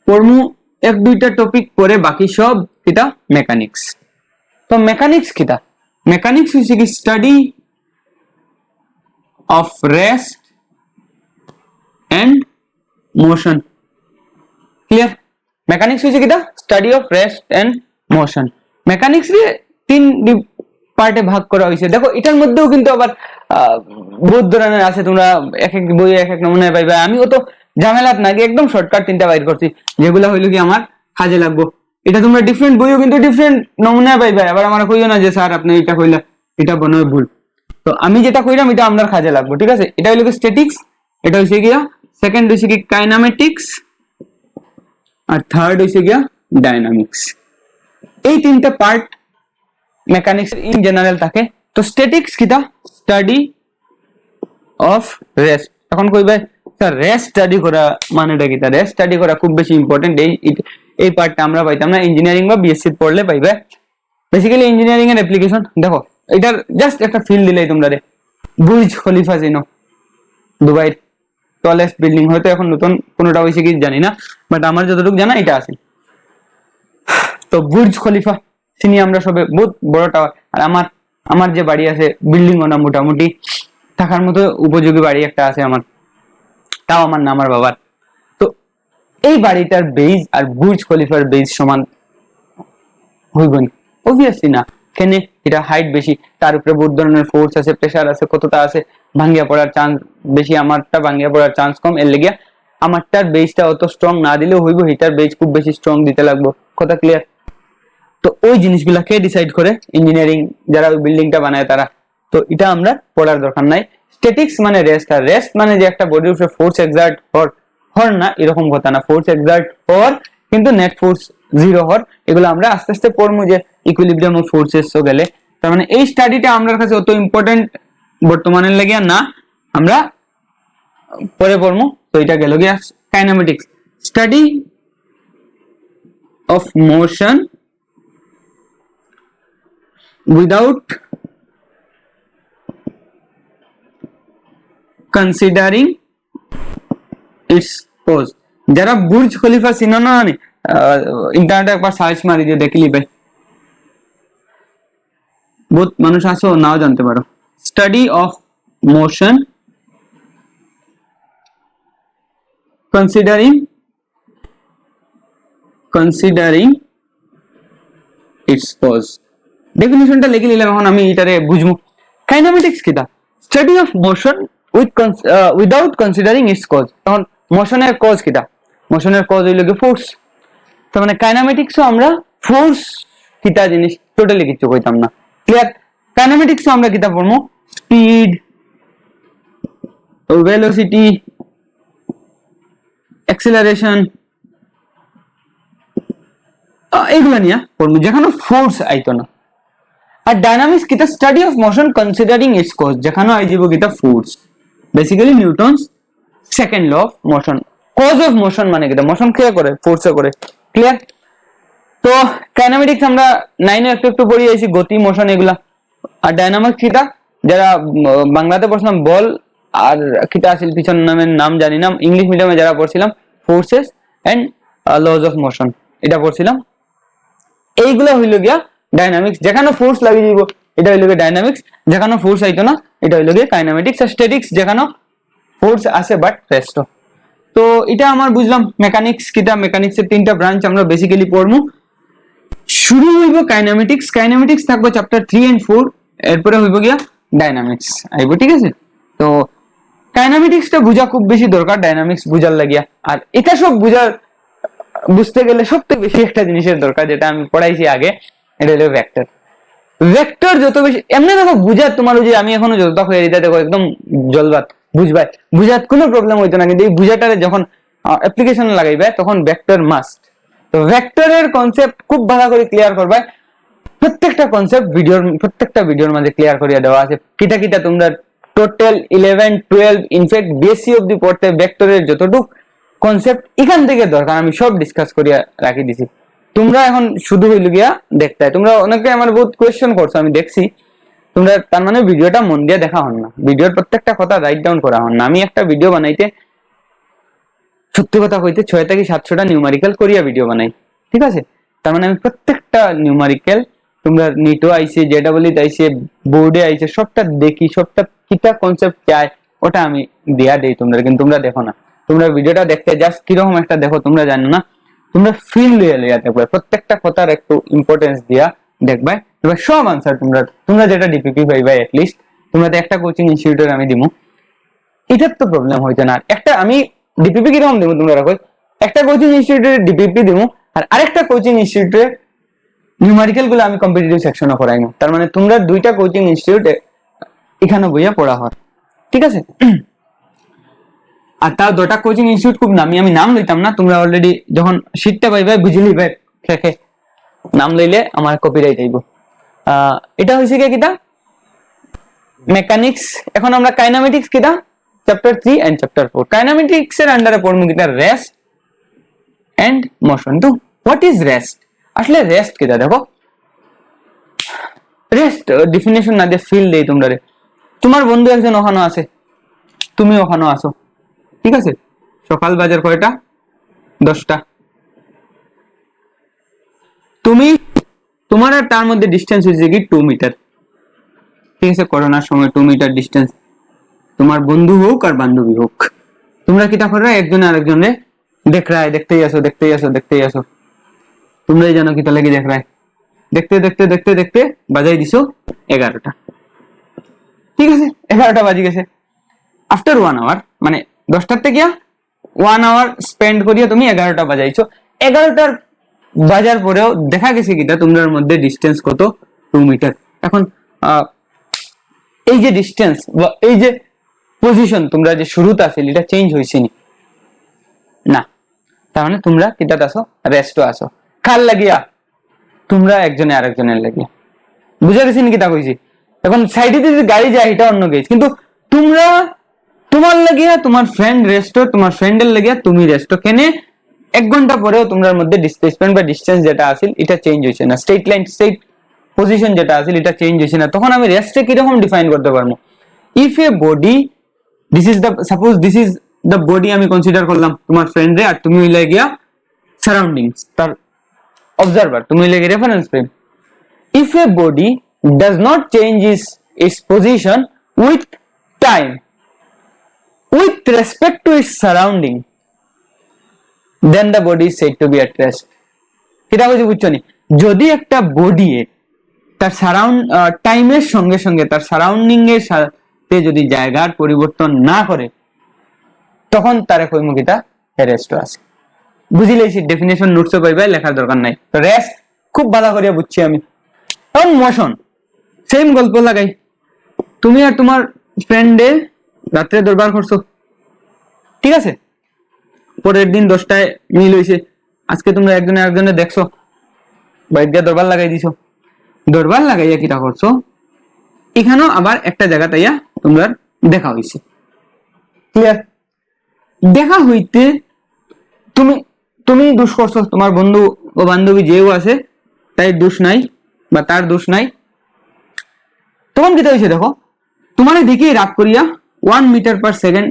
পড়মু এক দুইটা টপিক পরে বাকি সব কিতা মেকানিক্স। তো মেকানিক্স কিতা? মেকানিক্স হইছে কি study of rest and motion. Clear? Mechanics হইছে কিতা study of rest and motion. Mechanics রে তিন পার্টে ভাগ করা হয়েছে। দেখো এটার মধ্যেও কিন্তু আবার বহুত ধরনের আছে, তোমরা এক এক বই এক এক নমুনায় পাইবা। আমি অত ঝামেলাত না গিয়ে একদম শর্টকাট তিনটা বাইর করছি যেগুলা হইলো কি আমার কাজে লাগবো। এটা তোমরা ডিফারেন্ট বইও কিন্তু ডিফারেন্ট নমুনায় পাইবা। আবার আমার কইও না যে স্যার আপনি এটা কইলা এটা বনয় ভুল। তো আমি যেটা কইলাম এটা আপনার কাজে লাগবো, ঠিক আছে? এটা হইলো কি স্ট্যাটিক্স, এটা হইছে গিয়া সেকেন্ড হইছে কি কাইনামেটিক্স, আর থার্ড হইছে গিয়া ডাইনামিক্স। এই তিনটা পার্ট মেকানিক্স ইন জেনারেল থাকে। তো স্ট্যাটিক্স কিটা? Study of rest. এখন কইবে স্যার রেস্ট স্টাডি করা মানেটা কিটা? রেস্ট স্টাডি করা খুব বেশি ইম্পর্টেন্ট। এই পার্টটা আমরা পাইতাম না, ইঞ্জিনিয়ারিং বা বিএসসি পড়লে পাইবে। বেসিক্যালি ইঞ্জিনিয়ারিং এর অ্যাপ্লিকেশন দেখো, এটার জাস্ট একটা ফিল দিলেই তোমরা রে বুর্জ খলিফা চিনো, দুবাইয়ের টলেস্ট বিল্ডিং। হয়তো এখন নতুন কোনোটা হয়েছে কি জানি না, বাট আমার যতটুকু জানা এটা আছে। তো বুর্জ খলিফা চিনি আমরা সবে, বহুত বড় টাওয়ার। আর আমার যে বাড়ি আছে বিল্ডিং ও না মোটামুটি থাকার মতো উপযোগী বাড়ি একটা আছে আমার, তাও আমার না আমার বাবার। তো এই বাড়িটার বেজ আর বুর্জ খলিফার বেজ সমান হইব না? অবভিয়াসলি না। কেন? এটা হাইট বেশি, তার উপরে বহুত ধরনের ফোর্স আছে, প্রেসার আছে, কতটা আছে, ভাঙ্গিয়া পড়ার চান্স বেশি। আমারটা ভাঙ্গিয়া পড়ার চান্স কম, এর লেগে আমারটার বেজটা অত স্ট্রং না দিলেও হইব, হিটার বেজ খুব বেশি স্ট্রং দিতে লাগবে। কথা ক্লিয়ার? তো ওই জিনিসগুলা কে ডিসাইড করে? ইঞ্জিনিয়ারিং যারা ওই বিল্ডিংটা বানায় তারা। তো এটা আমরা পড়ার দরকার নাই। স্ট্যাটিক্স মানে রেস্ট, আর রেস্ট মানে যে একটা বডির উপরে ফোর্স এক্সার্ট হর না এরকম কথা না। ফোর্স এক্সার্ট হর কিন্তু নেট ফোর্স জিরো হর। এগুলো আমরা আস্তে আস্তে পড়বো যে ইকুইলিব্রিয়াম অফ ফোর্সেস তো গেলে। তার মানে এই স্টাডিটা আমার কাছে অত ইম্পর্টেন্ট বর্তমানে লাগিয়া না, আমরা পরে পড়বো। তো এটা গেল গিয়া kinematics, study of motion without considering its cause। যারা বুর্জ খলিফা চিনো না, ইন্টারনেটে একবার সার্চ মারি দিয়ে দেখলি ভাই, বহুত মানুষ আছো নাও জানতে পারো। Study of motion considering its cause। ডেফিনিশনটা লিখে নিলাম, এখন আমি এটারে বুঝবো। কাইনেমেটিক্স কিটা? Study of motion without considering its cause. তখন মোশনের কজ কিটা? মোশনের কজ হইল কি ফোর্স। তার মানে কাইনেমেটিক্সও আমরা ফোর্স কিটা জিনিস টোটালি কিছু কইতাম না। ক্লিয়ার? কাইনেমেটিক্সও আমরা কিটা পড়বো? স্পিড, ভেলোসিটি, অ্যাক্সিলারেশন, এইগুলা নিয়ে পড়বো, যেখানে ফোর্স আইতো না। আর ডাইনামিক্স কিটা? Study of motion considering its cause, যেখানে আইব কিটা force. Basically Newton's second law of motion. Cause of motion মানে কিটা? মোশন কে করে? ফোর্সে করে। ক্লিয়ার? তো কাইনেমেটিক্স আমরা 9 একটু একটু পড়ি আইছি, গতি, মোশন এগুলা। আর ডাইনামিক্স কিটা? যারা বাংলাতে পড়ছিলাম বল, আর কিটা আছিল পিছন নামের নাম জানি না, ইংলিশ মিডিয়ামে যারা পড়ছিলাম forces and laws of motion এটা পড়ছিলাম। এইগুলা হইল গিয়া ডাইনামিক্স। যেখানে ফোর্স লাগি যাব এটা হইল গিয়া ডাইনামিক্স, যেখানে ফোর্স আইতো না এটা হইল গিয়া কাইনেমেটিক্স। আর স্ট্যাটিক্স যেখানে ফোর্স আছে বাট রেস্ট। তো এটা আমার বুঝলাম মেকানিক্স কিটা। মেকানিক্সের তিনটা ব্রাঞ্চ আমরা বেসিক্যালি পড়মু। শুরু হইব কাইনেমেটিক্স। কাইনেমেটিক্স থাকবে চ্যাপ্টার 3 and 4, এরপরে হইব গিয়া ডাইনামিক্স আইব, ঠিক আছে? তো কাইনেমেটিক্সটা বুঝা খুব বেশি দরকার ডাইনামিক্স বুঝার লাগিয়া। আর এটা সব বুঝতে গেলে সবথেকে বেশি একটা জিনিসের দরকার, যেটা আমি পড়াইছি আগে, এটা হলো ভেক্টর। ভেক্টর যত বেশি এমনি দেখো বুঝার, তোমার ওই যে আমি এখনো যতটা হয়ে দিতে দেখো একদম জলবাত বুঝার কোনো প্রবলেম হইতো না, কিন্তু এই বুঝাটারে যখন অ্যাপ্লিকেশন লাগাইবে তখন ভেক্টর মাস্ট। তো ভেক্টরের কনসেপ্ট খুব ভালো করে ক্লিয়ার করবে। প্রত্যেকটা কনসেপ্ট প্রত্যেকটা ভিডিওর মাঝে ক্লিয়ার করিয়া দেওয়া আছে। কিটা কিটা তোমরা টোটাল 11, 12 ইনফ্যাক্ট বেসি অব্দি পড়তে ভেক্টরের যতটুকু কনসেপ্ট এখান থেকে দরকার আমি সব ডিসকাস করিয়া রাখি দিছি। তোমরা এখন শুধু হইল গিয়া দেখতে। তোমরা অনেকে আমার বহুত কোয়েশ্চেন করছো, আমি দেখছি তোমরা তার মানে ভিডিওটা মন দিয়ে দেখা হন না, ভিডিওর প্রত্যেকটা কথা রাইট ডাউন করা হন না। আমি একটা ভিডিও বানাইতে সত্যি কথা কইতে 6 থেকে 700টা নিউমারিক্যাল করিয়া ভিডিও বানাই, ঠিক আছে? তার মানে আমি প্রত্যেকটা নিউমারিক্যাল তোমরা নিটো আইছে, জেডাবলিতে আইছে, বোর্ডে আইছে, সবটা দেখি, সবটা কিটা কনসেপ্ট চাই ওটা আমি দেয়া দেই তোমরা, কিন্তু তোমরা দেখো না। তোমরা ভিডিওটা দেখতে জাস্ট কিরকম একটা দেখো, তোমরা জানো না, তোমরা ফিল দিয়ে লিয়া দেখবে, প্রত্যেকটা কথার একটু ইম্পর্টেন্স দিয়া দেখবে, এবার সব আনসার তোমরা তোমরা যেটা ডিপিপি পাইবা লিস্ট তোমরা তো একটা কোচিং ইনস্টিটিউটের আমি দিমু, এটার তো প্রবলেম হইতো না। একটা আমি ডিপিপি কিরকম দিব তোমরা রাখো, একটা কোচিং ইনস্টিটিউটের ডিপিপি দিব, আর আরেকটা কোচিং ইনস্টিটিউটের নিউমারিক্যাল গুলো আমি কম্পিটিটিভ সেকশনে করাইমু। তার মানে তোমরা দুইটা কোচিং ইনস্টিটিউটে এখানে বইয়া পড়া হয়, ঠিক আছে? আর তাও দুটা কোচিং ইনস্টিটিউট খুব নামি, আমি নাম লইতাম না, তোমরা অলরেডি যখন শীটটা পাইবে বুঝলি ভাই, খেখে নাম লইলে আমার কপিরাইট আইব। এটা হইছে কি কিটা মেকানিক্স। এখন আমরা কাইনেমেটিক্স কিটা চ্যাপ্টার 3 এন্ড চ্যাপ্টার 4, কাইনেমেটিক্স এর আন্ডারে পড়মু কিটা রেস্ট এন্ড মোশন। তো হোয়াট ইজ রেস্ট? আসলে রেস্ট কিটা দেখো, রেস্ট ডেফিনেশন না দিয়ে ফিল দেই তোমরা রে। তোমার বন্ধু একজন ওখানে আছে, তুমি ওখানে আছো, ঠিক আছে? সকাল বাজার কয়টা? 10টা। তুমি তোমার আর তার মধ্যে ডিস্টেন্স হয়েছে কি 2 মিটার, ঠিক আছে? করোনার সময় 2 মিটার ডিস্টেন্স, তোমার বন্ধু হোক আর বান্ধবী হোক, তোমরা কিটা করো, একজনে আরেকজনে দেখতেই আসো, তোমরাই জানো কিটা লাগি দেখতে বাজাই দিছো 11টা, ঠিক আছে? 11টা বাজি গেছে। আফটার 1 আওয়ার মানে 10টার থেকে 1 আওয়ার স্পেন্ড করিয়া তুমি 11টা বাজাইছো, 11টার বাজার পরেও দেখা গেছে কিটা তোমার মধ্যে ডিস্টেন্স কত? 2 মিটার। এখন এই যে ডিস্টেন্স বা এই যে পজিশন তোমরা যে শুরুতে আছিল এটা চেঞ্জ হইছে না, তার মানে তোমরা কিটাতে আসো, রেস্টও আসো। কার লাগিয়া? তোমরা একজনে আরেকজনের লাগিয়া। বুঝা গেছি নি কিটা কইছি? এখন সাইডে যে গাড়ি যায় এটা অন্য গেছ, কিন্তু তোমরা তোমার লাগিয়া তোমার ফ্রেন্ড রেস্টও, তোমার ফ্রেন্ডের লাগিয়া তুমি রেস্টও, কেনে 1 ঘন্টা পরেও তোমার মধ্যে ডিসপ্লেসমেন্ট বা ডিসটেন্স যেটা আছিল এটা চেঞ্জ হইছে না, স্ট্রেট লাইন স্ট্রেট পজিশন যেটা আছিল এটা চেঞ্জ হইছে না। তখন আমি রেস্টে কিরকম ডিফাইন করতে পারবো? If A body, this is the suppose this is the body আমি কনসিডার করলাম তোমার ফ্রেন্ড রে, আর তুমি হইলা গিয়া সারাউন্ডিংস তার অবজারভার, তুমি হইলা গিয়া reference frame. If A body does not change its position with time with respect to its surrounding, then the body is said to be at rest. কিটা কইছি বুঝছো নি? যদি একটা বডি তার টাইমের সঙ্গে সঙ্গে তার সারাউন্ডিং এর সাথে যদি জায়গার পরিবর্তন না করে, তখন তারে কইমু কিটা রেস্ট আছে। বুঝিলেই ডেফিনেশন নোটসে পাইবা, লেখার দরকার নাই। তো রেস্ট খুব ভালো করে বুঝছি আমি। এখন মোশন, সেম গল্প লাগাই। তুমি আর তোমার ফ্রেন্ডে রাত্রে দরবার করছো, ঠিক আছে? পরের দিন 10টায় মিল হইছে, আজকে তোমরা একজনে আরেকজনে দেখছো, বাইর দিয়া দরবার লাগাই দিছো। দরবার লাগাইয়া কিটা করছো, এখানেও আবার একটা জায়গা তাইয়া তোমরা দেখা হইছে, ক্লিয়ার? দেখা হইতে তুমি দোষ করছো, তোমার বন্ধু ও বান্ধবী যেও আছে তাই দোষ নাই বা তার দোষ নাই। তখন কিটা হইছে দেখো, তোমারে দেখে রাগ করিয়া 1 মিটার পার সেকেন্ড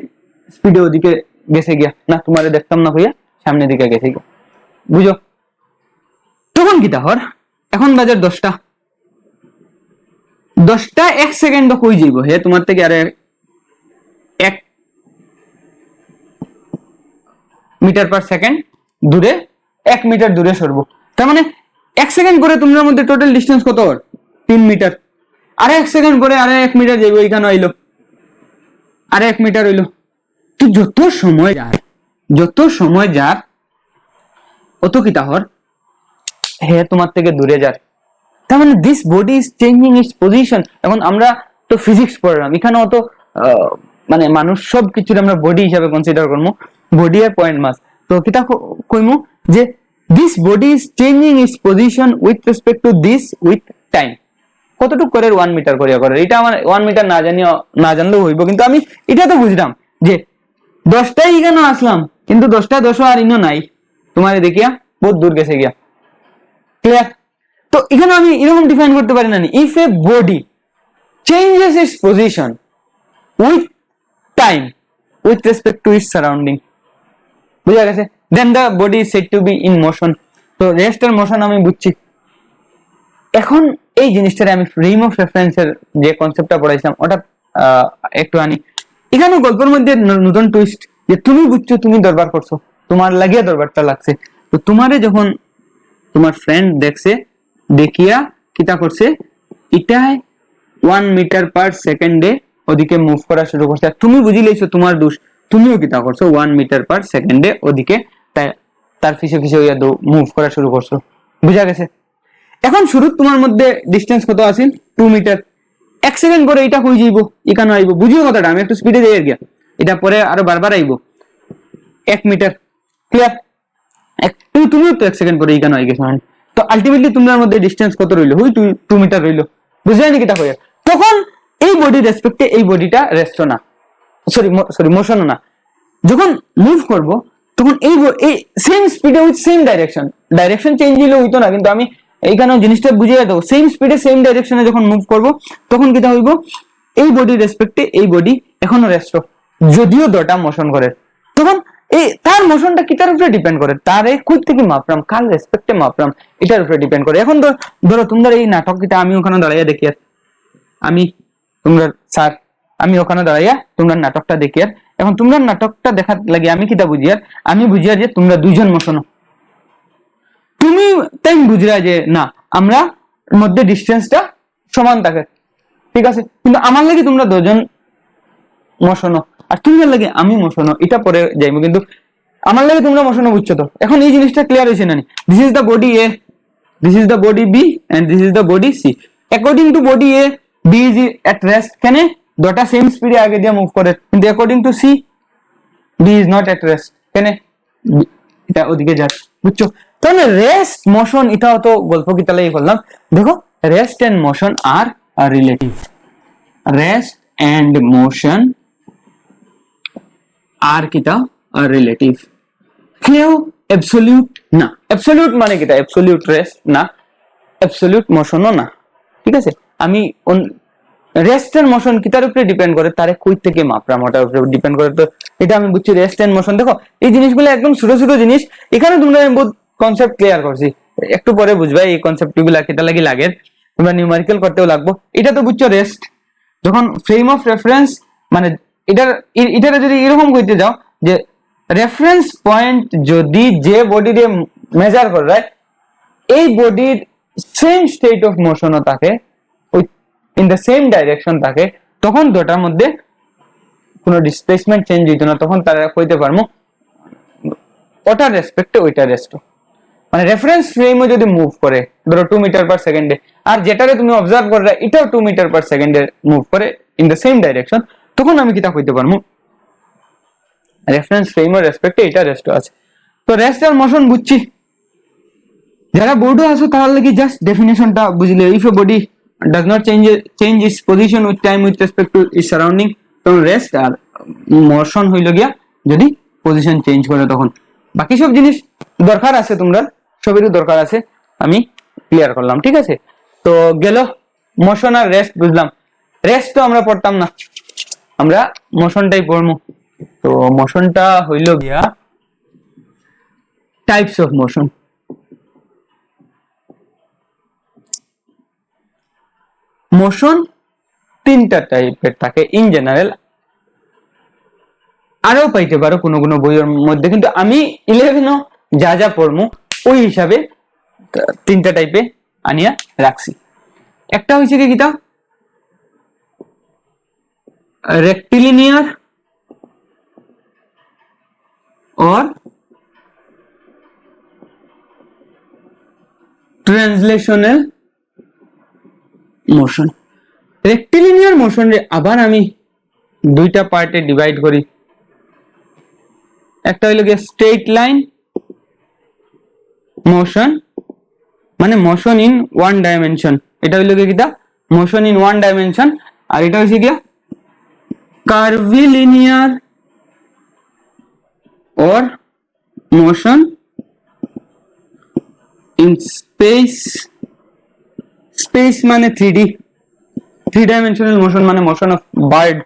স্পিডে ওদিকে গেছে গিয়া, না তোমারে দেখতাম না হইয়া সামনের দিকে গেছে গিয়া, বুঝো? তখন কিটা হর, এখন বাজার 10টা 1 সেকেন্ড কই যাইব, হে তোমার থেকে আরে 1 মিটার পার সেকেন্ড দূরে, 1 মিটার দূরে সরবো। তার মানে 1 সেকেন্ড পরে তোমার মধ্যে টোটাল ডিস্টেন্স কত? 3 মিটার। আরে 1 সেকেন্ড পরে আরে 1 মিটার যাইব, এখানে আইলো আরে 1 মিটার হইলো। তো যত সময় যার অত কি তাহর হে তোমার থেকে দূরে যার। তার মানে this body is changing it's position. এখন আমরা তো ফিজিক্স পড়লাম, এখানে অত মানে মানুষ সব কিছু আমরা বডি হিসাবে কনসিডার করবো, বডি আর পয়েন্ট মাস। তো কিটা কইমু যে this body is changing it's position with respect to this with time. কতটুকু করে 1 মিটার করিয়া করে, এটা আমার 1 মিটার না জানলেও হইব, কিন্তু আমি এটা তো বুঝলাম যে 10টাই এখানে আসলাম, কিন্তু 10টা 10 আর ইনো নাই, তোমারে দেখিয়া বহুত দূর গেছে গিয়া, ক্লিয়ার? তো এখানে আমি এরকম ডিফাইন করতে পারি না, if A body changes its position with time with respect to its surrounding, বুঝা গেছে, then the body is said to be in motion. তো রেস্ট আর মোশন আমি বুঝছি। এখন এই জিনিসটারে আমি ফ্রেম অফ রেফারেন্সের যে কনসেপ্টটা পড়াইছিলাম ওটা একটু আনি। এখানে গল্পের মধ্যে নতুন টুইস্ট, যে তুমি বুঝছো তুমি দরবার করছো, তোমার লাগিয়া দরবারটা লাগছে, তো তোমারে যখন তোমার ফ্রেন্ড দেখছে, দেখিয়া কিতা করছে, এটাই 1 মিটার পার সেকেন্ডে ওদিকে মুভ করা শুরু করছে, আর তুমি বুঝি লাইছো তোমার দোষ, তুমিও কিতা করছো 1 মিটার পার সেকেন্ডে ওদিকে তার পিছে পিছে হইয়া মুভ করা শুরু করছো, বুঝা গেছে। এখন শুরু তোমার মধ্যে ডিস্টেন্স কত আছে, 2 মিটার, 1 সেকেন্ড পরে এটা কই যাইব, এখানে আইব, বুঝিও কথাটা, আমি একটু স্পিডে যাই গিয়া, এটা পরে আরো বারবার আইব 1 মিটার, ক্লিয়ার। তুমিও তো 1 সেকেন্ড পরে এখানে আই গেছো, তো আলটিমেটলি তোমার মধ্যে ডিস্টেন্স কত রইলো, ওই 2 মিটার রইলো, বুঝলেন কিটা হয়ে। তখন এই বডি রেসপেক্টে এই বডিটা রেস্ট না, সরি মোশন না, যখন মুভ করব তখন এই সেম স্পিডে উইথ সেম ডাইরেকশন চেঞ্জ হইলে হইতো না, কিন্তু আমি এইখানে জিনিসটা বুঝিয়ে দেবো, সেম স্পিডে সেম ডাইরেকশনে যখন মুভ করব তখন কিটা হইব, এই বডি রেসপেক্টে এই বডি এখনো রেস্ট, যদিও দটা মোশন করে, তখন এই তার মোশনটা কিটার উপরে ডিপেন্ড করে, তার এই কই থেকে মাপরাম, কার রেসপেক্টে মাপরাম, এটার উপরে ডিপেন্ড করে। এখন ধরো তোমরা এই নাটক কিটা আমি ওখানে দাঁড়াইয়া দেখি, আর আমি তোমরা স্যার আমি ওখানে দাঁড়াইয়া তোমরা নাটকটা দেখি, আর এখন তোমরা নাটকটা দেখার লাগে আমি কিটা বুঝি, আর আমি বুঝিয়া যে তোমরা দুইজন মোশন, তুমি তাই বুঝরা যে না আমরা মধ্যে ডিস্টেন্সটা সমান থাকে, ঠিক আছে, কিন্তু আমার লাগে তোমরা দুজন মোশন, আর তোমার লাগে আমি মোশন, এটা পরে যাইবো, কিন্তু আমার লাগে তোমরা মোশন বুঝছো তো। এখন এই জিনিসটা ক্লিয়ার হয়েছে না, this is the body A, this is the body B, and this is the body C. According to body A, B is at rest, কেন দুটা সেম স্পিডে আগে দিয়ে মুভ করে, কিন্তু according to C, B is not at rest, কেন এটা ওদিকে যাচ্ছে, বুঝছো। তাহলে রেস্ট মোশন এটাও তো গল্প কি তাহলে করলাম, দেখো rest and motion are relative, rest and motion are কিটা রিলেটিভ, কেউ অ্যাবসলিউট না, অ্যাবসলিউট মানে কিটা, অ্যাবসলিউট রেস্ট না, অ্যাবসলিউট মোশনও না, ঠিক আছে। আমি রেস্ট এন্ড মোশন কিটার উপরে ডিপেন্ড করে, তারে কই থেকে মাপরাম ওটার উপরে ডিপেন্ড করে, তো এটা আমি বুঝছি রেস্ট এন্ড মোশন। দেখো এই জিনিসগুলো একদম ছোট ছোট জিনিস, এখানে তোমরা বহুত কনসেপ্ট ক্লিয়ার করছি, একটু পরে বুঝবা এই কনসেপ্ট গুলা কেটা লাগি লাগে, তোমরা নিউমেরিক্যাল করতেও লাগবো। এটা তো বুঝছো রেস্ট, যখন ফ্রেম অফ রেফারেন্স মানে এটার যদি এরকম কইতে যাও যে রেফারেন্স পয়েন্ট যদি যে বডি দিয়ে মেজার করে এই বডির সেম স্টেট অফ মোশনও থাকে, ইন দ্য সেম ডাইরেকশন থাকে, তখন দুটার মধ্যে কোনো ডিসপ্লেসমেন্ট চেঞ্জ হইতো না, তখন তারা কইতে পারবো ওটার রেসপেক্টে ওইটা রেস্ট। মানে রেফারেন্স ফ্রেমও যদি মুভ করে ধরো 2 মিটার পার সেকেন্ডে, আর যেটারে তুমি অবজার্ভ করলে এটাও 2 মিটার পার সেকেন্ডে মুভ করে ইন দ্য সেম ডাইরেকশন, তখন আমি কিটা কইতে পারবো রেফারেন্স ফ্রেমের রেসপেক্টে এটা রেস্ট আছে। তো রেস্ট আর মোশন বুঝছি, যারা বোর্ডে আসো তাহলে লাগি জাস্ট ডেফিনেশনটা বুঝলে, if A body does not change its position with time with respect to its surrounding, তখন রেস্ট, আর মোশন হইল গিয়া যদি পজিশন চেঞ্জ করে তখন। বাকি সব জিনিস দরকার আছে, তোমরা সবেরই দরকার আছে, আমি ক্লিয়ার করলাম, ঠিক আছে। তো গেল মোশন আর রেস্ট বুঝলাম, রেস্ট তো আমরা পড়তাম না, আমরা মোশনটাই পড়বো। তো মোশনটা হইল গিয়া টাইপস অফ মোশন। মোশন 3টা টাইপের থাকে ইন জেনারেল, আরো পাইতে পারো কোনো কোনো বইয়ের মধ্যে, কিন্তু আমি 11 যা যা পড়মু ওই হিসাবে 3টা টাইপে আনিয়া রাখছি। একটা হইছে কি কিটা রেক্টিলিনিয়ার और ট্রান্সলেশনাল মোশন। রেক্টিলিনিয়ার মোশন রে আবার আমি দুইটা পার্টে ডিভাইড করি, একটা হইল গিয়ে স্ট্রেট লাইন মোশন, মানে মোশন ইন ওয়ান ডাইমেনশন, এটা হইল গিয়ে কিটা মোশন ইন ওয়ান ডাইমেনশন, আর এটা হইছে গিয়া curvilinear or motion in space, space মানে 3D, থ্রি ডাইমেনশনাল মোশন মানে motion of bird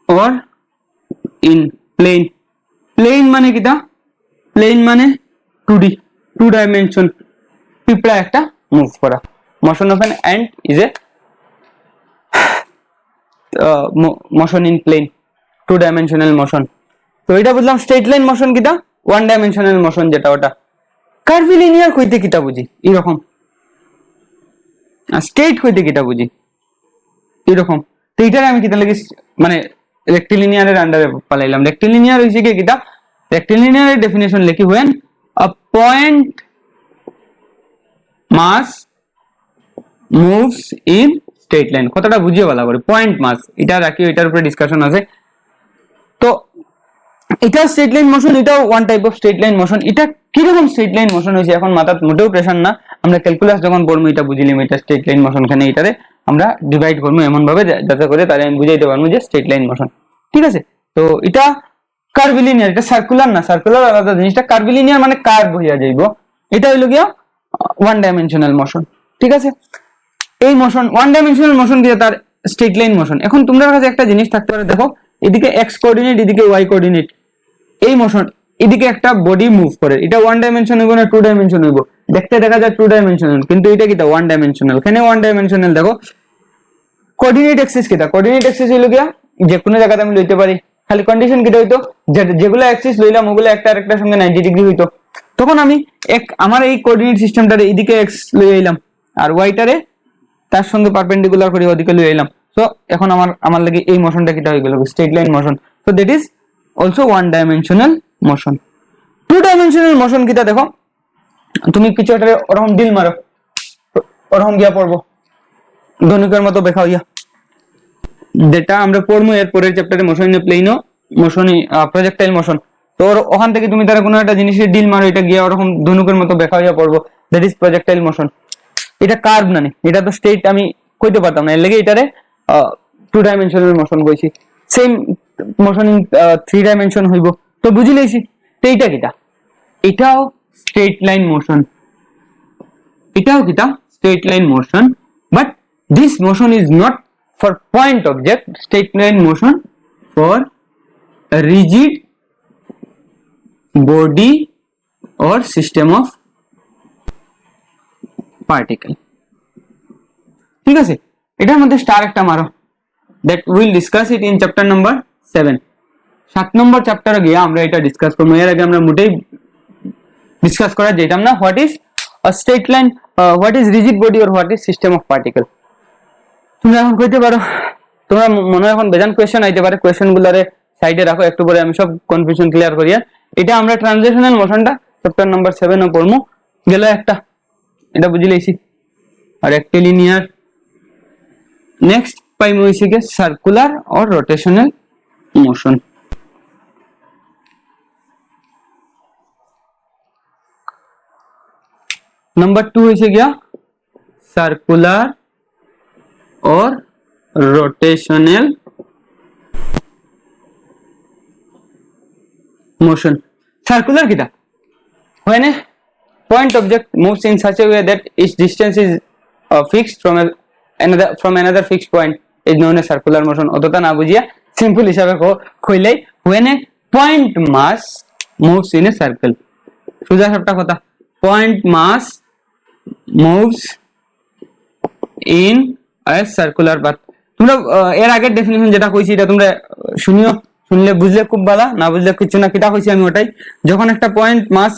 or in plane. Plane মানে কিটা? Plane মানে 2D, 2 dimension. পিঁপড়া একটা মুভ করা. Motion of an ant is a motion in plane, 2 dimensional motion. তো এটা বুঝলাম স্ট্রেট লাইন মোশন কিটা, 1 dimensional মোশন যেটা ওটা. কার্ভিলিনিয়ার কইতে কিটা বুঝি এরকম, আর স্ট্রেট কইতে কিটা বুঝি এরকম. তো এটারে আমি কিটা লাগি মানে রেক্টিলিনিয়ারের আন্ডারে পালাইলাম. রেক্টিলিনিয়ার হইছে কি কিটা? রেক্টিলিনিয়ারের ডেফিনিশন লিখি when a point mass moves in straight line. কথাটা বুঝিয়ে বলা করে পয়েন্ট মাস, এটা রাখি, এটার উপরে ডিসকাশন আছে. তো এটা স্ট্রেট লাইন মোশন, এটাও one type of straight line motion. এটা কিরকম স্ট্রেট লাইন মোশন হয়েছে এখন মাথাত মোটেও প্রেশার না, আমরা ক্যালকুলাস যখন পড়বো এটা বুঝিলাম এটা স্ট্রেট লাইন মোশন. খানে এটারে আমরা ডিভাইড করবো এমন ভাবে যাতে করে তাহলে আমি বুঝাইতে পারবো যে স্ট্রেট লাইন মোশন. ঠিক আছে? তো এটা কার্ভিলিনিয়ার, এটা সার্কুলার না, সার্কুলার আলাদা জিনিসটা. কার্ভিলিনিয়ার মানে কার্ভ হইয়া যাইব, এটা হইলো গিয়া 1 ডাইমেনশনাল মোশন. ঠিক আছে? এই মোশন 1 ডাইমেনশনাল মোশন দিয়ে তার স্ট্রেট লাইন মোশন. এখন তোমাদের কাছে একটা জিনিস থাকতে পারে, দেখো এদিকে এক্স কোঅর্ডিনেট, এদিকে ওয়াই কোঅর্ডিনেট, এই মোশন এদিকে একটা বডি মুভ করে, এটা 1 ডাইমেনশন হইব না 2 ডাইমেনশন হইব? দেখতে দেখা যায় 2 ডাইমেনশনাল, কিন্তু এটা কিটা 1 ডাইমেনশনাল. এখানে 1 ডাইমেনশনাল. দেখো কোঅর্ডিনেট অ্যাক্সিস কিটা? কোঅর্ডিনেট অ্যাক্সিস হইলো গিয়া যে কোনো জায়গাতে আমি লইতে পারি, খালি কন্ডিশন কিটা হইতো যেগুলো অ্যাক্সিস লইলাম ওগুলো একটা আরেকটার সঙ্গে 90 ডিগ্রি হইতো. তখন আমি আমার এই কোঅর্ডিনেট সিস্টেমটারে এদিকে এক্স লই আইলাম আর ওয়াইটারে তার সঙ্গে পারপেন্ডিকুলার করে ওদিকে লই আইলাম. সো এখন আমার লাগে এই মোশনটা কিটা হয়ে গেল straight line motion. So that is also 1 dimensional motion. 2 dimensional motion কিটা? দেখো তুমি কিছু একটা ওরকম ডিল মারো, ওরকম গিয়া পড়বো ধনুকের মতো বেখা হইয়া, যেটা আমরা পড়বো এর পরের চ্যাপ্টারে মোশন ইন প্লেন ও মোশন প্রজেক্টাইল মোশন. তো ওখান থেকে তুমি তারা কোনো একটা জিনিসের ডিল মারো, এটা গিয়া ওরকম ধনুকের মতো বেখা হইয়া পড়বো, দ্যাট ইজ প্রজেক্টাইল মোশন. এটা কার্ভ না, এটা তো স্ট্রেট আমি কইতে পারতাম না, এর লাগে এটারে 2 ডাইমেনশনাল মোশন কইছি. সেম মোশন ইন 3 ডাইমেনশন হইব. তো বুঝি লইছি. তো এইটা কিটা? এটাও স্ট্রেট লাইন মোশন, এটাও কিটা straight line motion, but this motion is not for point object, straight line motion for a rigid body or system of particle. ঠিক আছে? এটার মধ্যে স্টার একটা মারো, that we'll discuss it in chapter number 7. 7 নম্বর চ্যাপ্টারে গিয়ে আমরা এটা ডিসকাস করব. এর আগে আমরা মোটেই ডিসকাস করা যেতাম না what is a straight line, what is rigid body or what is system of particle. তোমরা এখন কইতে পারো, তোমরা মনে হয় এখন বেজান কোয়েশ্চেন আইতে পারে, কোয়েশ্চেন গুলারে সাইডে রাখো, একটু পরে আমি সব কনফিউশন ক্লিয়ার করিয়া. এটা আমরা ট্রানজিশনাল মোশনটা চ্যাপ্টার নাম্বার 7 এ পড়মু. গেল একটা, এটা বুঝি লইছি. আর রেক্টিলিনিয়ার নেক্সট পাইমু হইছে কি circular or rotational motion. Number 2 হইছে গিয়া circular or rotational motion. Circular kita? When a point object moves in such a way that its distance is fixed from another fixed point is known as circular motion. Otota na bujhiya simple hisabe কইলেই when a point mass moves in a circle. সোজা সবটা কথা, point mass moves in circular path. তোমরা এর আগের definition যেটা কইছি এটা তোমরা শুনিও, শুনলে বুঝলে খুব ভালো, না বুঝলে কিছু না. কিটা কইছি আমি ওটাই, যখন একটা পয়েন্ট মাস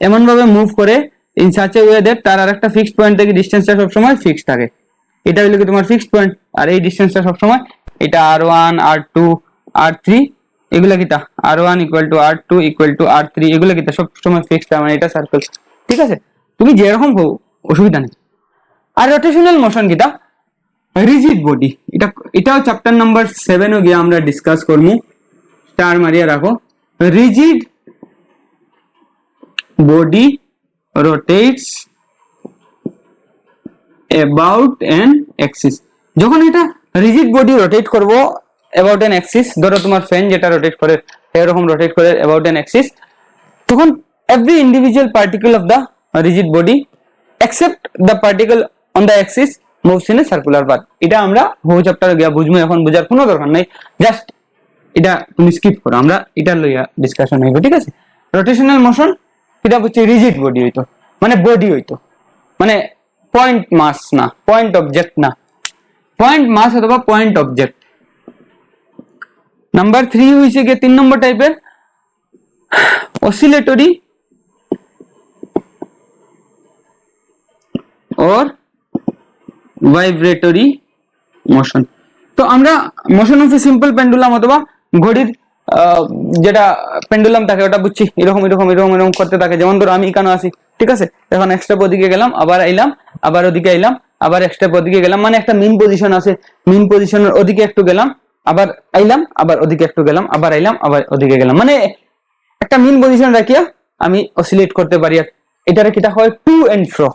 এমন ভাবে মুভ করে in such a way that তার আরেকটা ফিক্সড পয়েন্ট থেকে ডিসটেন্সটা সব সময় ফিক্সড থাকে, এটা হলো কি তোমার ফিক্সড পয়েন্ট. আর এই ডিসটেন্সটা সব সময় এটা r1 r2 r3 এগুলা কিটা r1 = r2 = r3 এগুলা কিটা সব সময় ফিক্সড, মানে এটা সার্কেল. ঠিক আছে? তুমি যেরকম হও অসুবিধা নেই. আর রোটেশনাল মোশন কিটা? Rigid body. এটাও চ্যাপ্টার নাম্বার 7 এ গিয়ে আমরা ডিসকাস করব. স্টার মারিয়া রাখো. Rigid body rotates about an Axis. যখন এটা রিজিড বডি রোটেট করব অ্যাবাউট অ্যান অ্যাক্সিস, ধরো তোমার ফ্যান যেটা রোটেট করে এরকম রোটেট করে অ্যাবাউট অ্যান অ্যাক্সিস, তখন every individual particle of the rigid body except the particle on the axis moves in a circular path. এটা আমরা হোল চ্যাপ্টারে গিয়া বুঝবো, এখন বুঝার কোনো দরকার নাই, জাস্ট এটা তুমি স্কিপ করো, আমরা এটা লইয়া ডিসকাশন হইব, ঠিক আছে। রোটেশনাল মোশন এটা হচ্ছে রিজিড বডি হইতো, মানে বডি হইতো, মানে পয়েন্ট মাস না, পয়েন্ট অবজেক্ট না, পয়েন্ট মাস অথবা পয়েন্ট অবজেক্ট। নাম্বার 3 হইছে গিয়ে 3 নম্বর টাইপের অসিলেটরি or vibratory motion। তো আমরা motion of a simple pendulum অথবা ঘড়ির যেটা পেন্ডুলাম থাকে ওটা বুঝছি, এরকম এরকম এরকম এরকম করতে থাকে। যেমন ধরো আমি এখানে আছি, ঠিক আছে, এখন এক স্টেপ ওদিকে গেলাম, আবার আইলাম, আবার ওদিকে আইলাম, আবার এক স্টেপ ওদিকে গেলাম, মানে একটা মিন পজিশন আছে, মিন পজিশনের ওদিকে একটু গেলাম, আবার আইলাম, আবার ওদিকে একটু গেলাম, আবার আইলাম, আবার ওদিকে গেলাম, মানে একটা মিন পজিশন রাখিয়া আমি অসিলেট করতে পারি। আর এটারে কিটা হয় to and fro,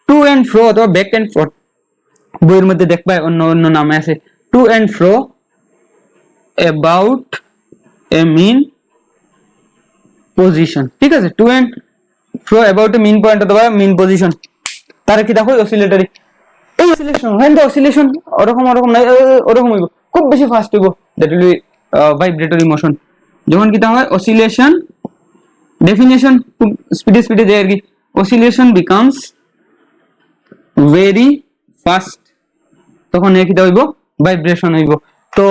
to and fro অথবা ব্যাক এন্ড ফোর্থ, বইয়ের মধ্যে দেখবা অন্য অন্য নামে আছে, to and fro about a mean position, ঠিক আছে, to and fro about a mean point অথবা মিন পজিশন, তারা কি দেখো অসিলেটরি। এই অসিলেশন when the oscillation ওরকম ওরকম নাই, ওরকম হইব, খুব বেশি ফাস্ট হইব, that will be vibratory motion. যখন কি হয় অসিলেশন, ডেফিনেশন খুব স্পিডে স্পিডে যায় আর কি, অসিলেশন বিকামস ভেরি ফাস্ট, তখন কি হইব ভাইব্রেশন হইব। তো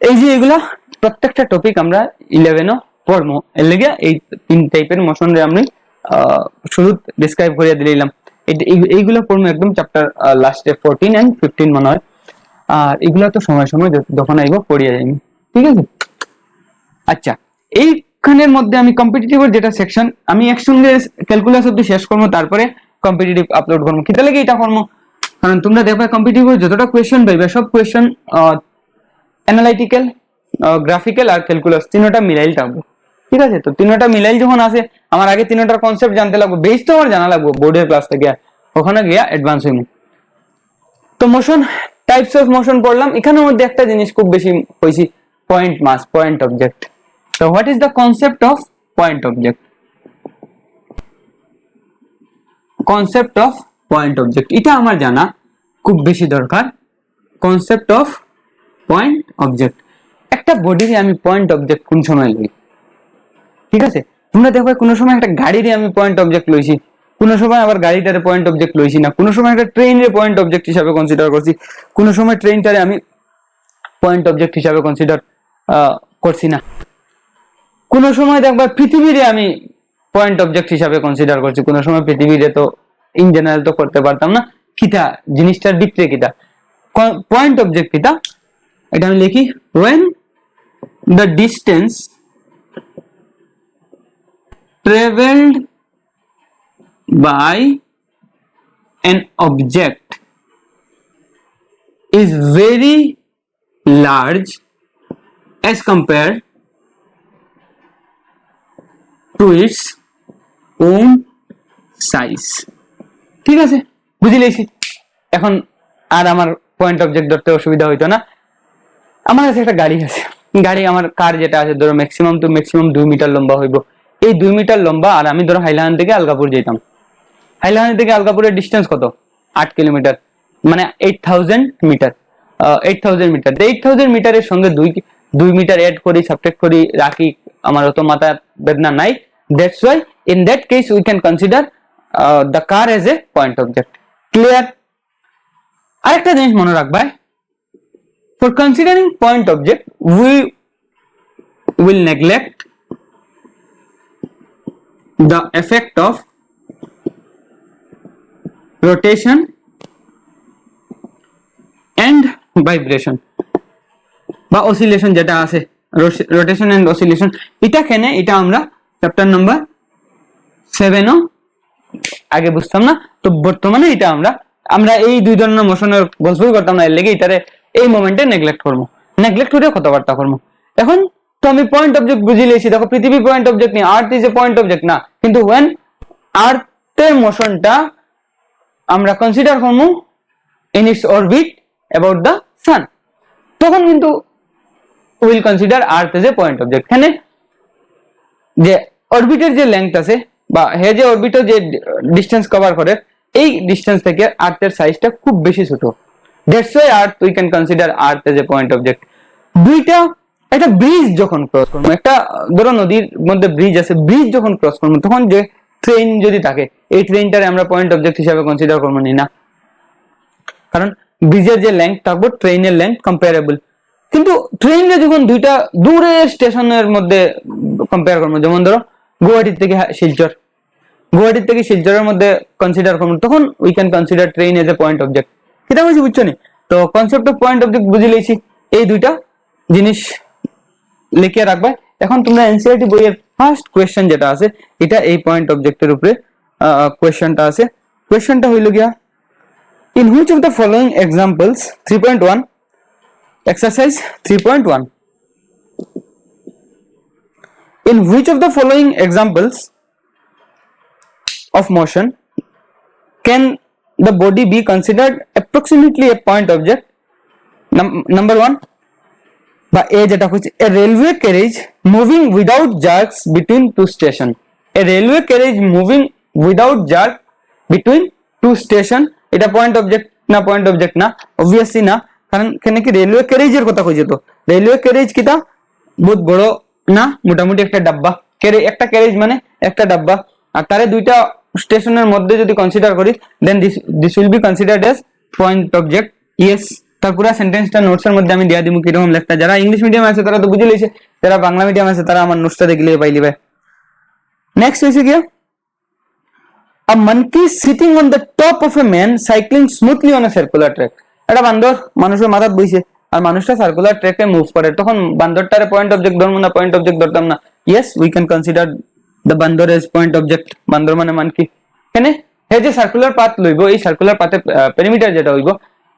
এই যে এগুলা প্রত্যেকটা টপিক আমরা 11 পড়বো, এর লাগি এই তিন টাইপের মোশন রে আমি শুরু ডেসক্রাইব করে দিলাম। এইগুলা পড়বো একদম চ্যাপ্টার লাস্টে 14 এন্ড 15 মনে হয়, আর এগুলা তো সময় সময় যখন আইব পড়িয়ে যাইনি, ঠিক আছে। আচ্ছা, এইখানের মধ্যে আমি কম্পিটিটিভ এর যেটা সেকশন আমি একসঙ্গে ক্যালকুলাস অবধি শেষ করবো, তারপরে কম্পিটিটিভ আপলোড করবো। কিতা লাগে এটা করবো, কারণ তোমরা দেখবে কম্পিটিটিভ যতটা কোয়েশ্চেন পাইবে সব কোয়েশ্চেন অ্যানালাইটিক্যাল, গ্রাফিক্যাল আর ক্যালকুলাস তিনটা মিলাইল থাকবে, ঠিক আছে। তো তিনটা মিলাইল যখন আসে, আমার আগে তিনটার কনসেপ্ট জানতে লাগবে, বেস তো আমার জানা লাগবে বোর্ডের ক্লাস থেকে, ওখানে গিয়া অ্যাডভান্স হইব। তো মোশন, টাইপস অফ মোশন পড়লাম, এখানের মধ্যে একটা জিনিস খুব বেশি হইছি, point mass, point object. So what is the concept of point object? Concept of point object এটা আমার জানা খুব বেশি দরকার। Concept of point object, একটা বডিতে আমি পয়েন্ট অবজেক্ট কোন সময় লই, ঠিক আছে। তোমরা দেখো কোনো সময় একটা গাড়িরে আমি পয়েন্ট অবজেক্ট লইছি, কোনো সময় আবার গাড়িটারে পয়েন্ট অবজেক্ট লইছি না, কোনো সময় একটা ট্রেনের পয়েন্ট অবজেক্ট হিসাবে কনসিডার করছি, কোনো সময় ট্রেনটারে আমি পয়েন্ট অবজেক্ট হিসাবে কনসিডার করছি না, কোনো সময় দেখবা পৃথিবীরে আমি পয়েন্ট অবজেক্ট হিসাবে কনসিডার করছি, কোনো সময় পৃথিবীরে তো ইন জেনারেল তো করতে পারতাম না। কিটা জিনিসটার ভিতরে কিটা পয়েন্ট অবজেক্ট কিটা, এটা আমি লিখি when the distance traveled by an object is very large as compared to its own size, ঠিক আছে, বুঝি লেছি। এখন আর আমার পয়েন্ট অবজেক্ট ধরতে অসুবিধা হইতো না। আমার কাছে একটা গাড়ি আছে, গাড়ি আমার কার যেটা আছে ধরো ম্যাক্সিমাম 2 মিটার লম্বা হইব, এই 2 মিটার লম্বা, আর আমি ধরো হাইলাহান থেকে আলগাপুর যেতাম, হাইলাহান থেকে আলগাপুরের ডিস্টেন্স কত 8 কিলোমিটার, মানে 8000 মিটার, 8000 মিটার। 8000 মিটারের সঙ্গে 2 মিটার এড করি, সাবট্রাক্ট করি, রাখি, আমার অত মাথা বেদনা নাই। That's why in that case we can consider the car as a point object. Clear? আরেকটা জিনিস মনে রাখবা, for considering point object we will neglect the effect of rotation and vibration বা oscillation যেটা আছে, rotation and oscillation, এটা কেনে, এটা আমরা চ্যাপ্টার নাম্বার 7 আগে বুঝতাম না, তো বর্তমানে এটা আমরা এই দুই ধরনের মোশনের গল্পই করতাম না, এর লেগে এটারে এই মোমেন্টে নেগলেক্ট করবো, নেগলেক্ট করে কথাবার্তা করবো। এখন তো আমি পয়েন্ট অবজেক্ট বুঝি লেছি, দেখো পৃথিবী পয়েন্ট অবজেক্ট নেই, earth is a point object না, কিন্তু when আর্থের মোশনটা আমরা কনসিডার করবো in its orbit about the sun, তখন কিন্তু will consider earth as a point object. এখানে যে অরবিটের যে লেংথ আছে বা হে যে অরবিটের যে ডিসটেন্স কভার করে, এই ডিস্টেন্স থেকে আর্থের সাইজটা খুব বেশি ছোট, that's why earth we can consider earth as a point object. দুইটা, একটা ব্রিজ যখন ক্রস করবো, একটা ধরো নদীর মধ্যে ব্রিজ আছে, ব্রিজ যখন ক্রস করবো তখন যে ট্রেন যদি থাকে, এই ট্রেনটারে আমরা পয়েন্ট অবজেক্ট হিসাবে কনসিডার করবো না, কারণ ব্রিজের যে লেন্থ থাকবো ট্রেনের লেন্থ কম্পারেবল। কিন্তু ট্রেনে যখন দুইটা দূরের স্টেশনের মধ্যে কম্পেয়ার করবো, যেমন ধরো গুয়াহাটির থেকে শিলচর, গুয়াহাটির থেকে শিলচরের মধ্যে কনসিডার করবো, তখন we can consider train as a point object. সেটা বলছি, বুঝছো নি? তো কনসেপ্ট অফ পয়েন্ট অবজেক্ট বুঝে লেছি, এই দুইটা জিনিস লিখে রাখবে। এখন তোমরা এনসিইআরটি বইয়ের ফার্স্ট কোয়েশ্চেন যেটা আছে, এটা এই পয়েন্ট অবজেক্টের উপরে কোয়েশ্চেনটা আছে। কোয়েশ্চেনটা হইল গিয়া, in which of the following examples 3.1 exercise 3.1 in which of the following examples of motion can the body be considered approximately a point object? Number 1, বা এ যেটা হচ্ছে, a railway carriage moving without jerks between two station, a railway carriage moving without jerk between two station, এটা point object না? Point object না, obviously না, কারণ এখানে কি রেলওয়ে ক্যারেজের কথা কইছে, তো রেলওয়ে ক্যারেজ কিটা বহুত বড় না, মোটামুটি একটা ডাব্বা, একটা ক্যারেজ মানে একটা ডাব্বা, আর তারে দুইটা স্টেশনের মধ্যে যদি কনসিডার করি, then this will be considered as point object. Yes, তার পুরো সেন্টেন্সটা নোটসের মধ্যে আমি দিয়া দিমু কিরকম লেখা। যারা ইংলিশ মিডিয়াম আছে তারা তো বুঝে লইছে, যারা বাংলা মিডিয়াম আছে তারা আমার নোটসটা দেখলে পাইলি ভাই। নেক্সট হইছে কি, a monkey sitting on the top of a man cycling smoothly on a circular track, এটা বান্দর মানুষের মাথায় বইছে আর মানুষটা সার্কুলার ট্র্যাকে মুভ করে, তখন বান্দরটারে পয়েন্ট অবজেক্ট ধরবো না? পয়েন্ট অবজেক্ট ধরতাম না? Yes, we can consider the বান্দর এজ পয়েন্ট অবজেক্ট। বান্দর মানে মানকি, এখানে হে যে সার্কুলার পাথ লইব, এই সার্কুলার পাথের পেরিমিটার যেটা হইব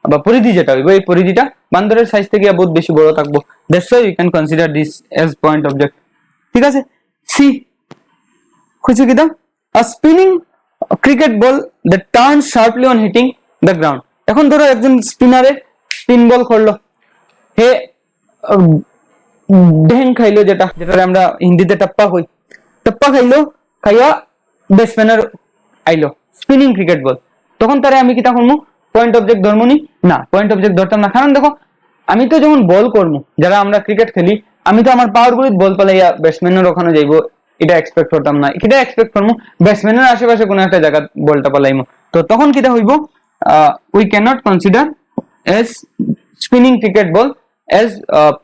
বা পরিধি যেটা হইব, এই পরিধিটা বান্দরের সাইজ থেকে বহুত বেশি বড় থাকবো, that's why we can consider this as point object. ঠিক আছে। সি খুশি কিটা, a spinning cricket ball that turns sharply on hitting the ground, এখন ধরো একজন স্পিনারে স্পিন বল করলো, হে ঢেং খাইলো, যেটা আমরা হিন্দিতে টপ্পা কই, টপ্পা খাইলো, খাইয়া ব্যাটসম্যানের আইলো স্পিনিং ক্রিকেট বল, তখন তারে আমি কিটা করবো? পয়েন্ট অবজেক্ট ধরবো নি? না, পয়েন্ট অবজেক্ট ধরতাম না, কারণ দেখো আমি তো যখন বল করবো, যারা আমরা ক্রিকেট খেলি, আমি তো আমার পাওয়ার গুলি বল পালাইয়া ব্যাটসম্যানের ওখানে যাইবো, এটা এক্সপেক্ট করতাম না, এটা এক্সপেক্ট করবো ব্যাটসম্যানের আশেপাশে কোনো একটা জায়গা বলটা পালাইমু, তো তখন কিটা হইব? We can not consider as spinning cricket ball as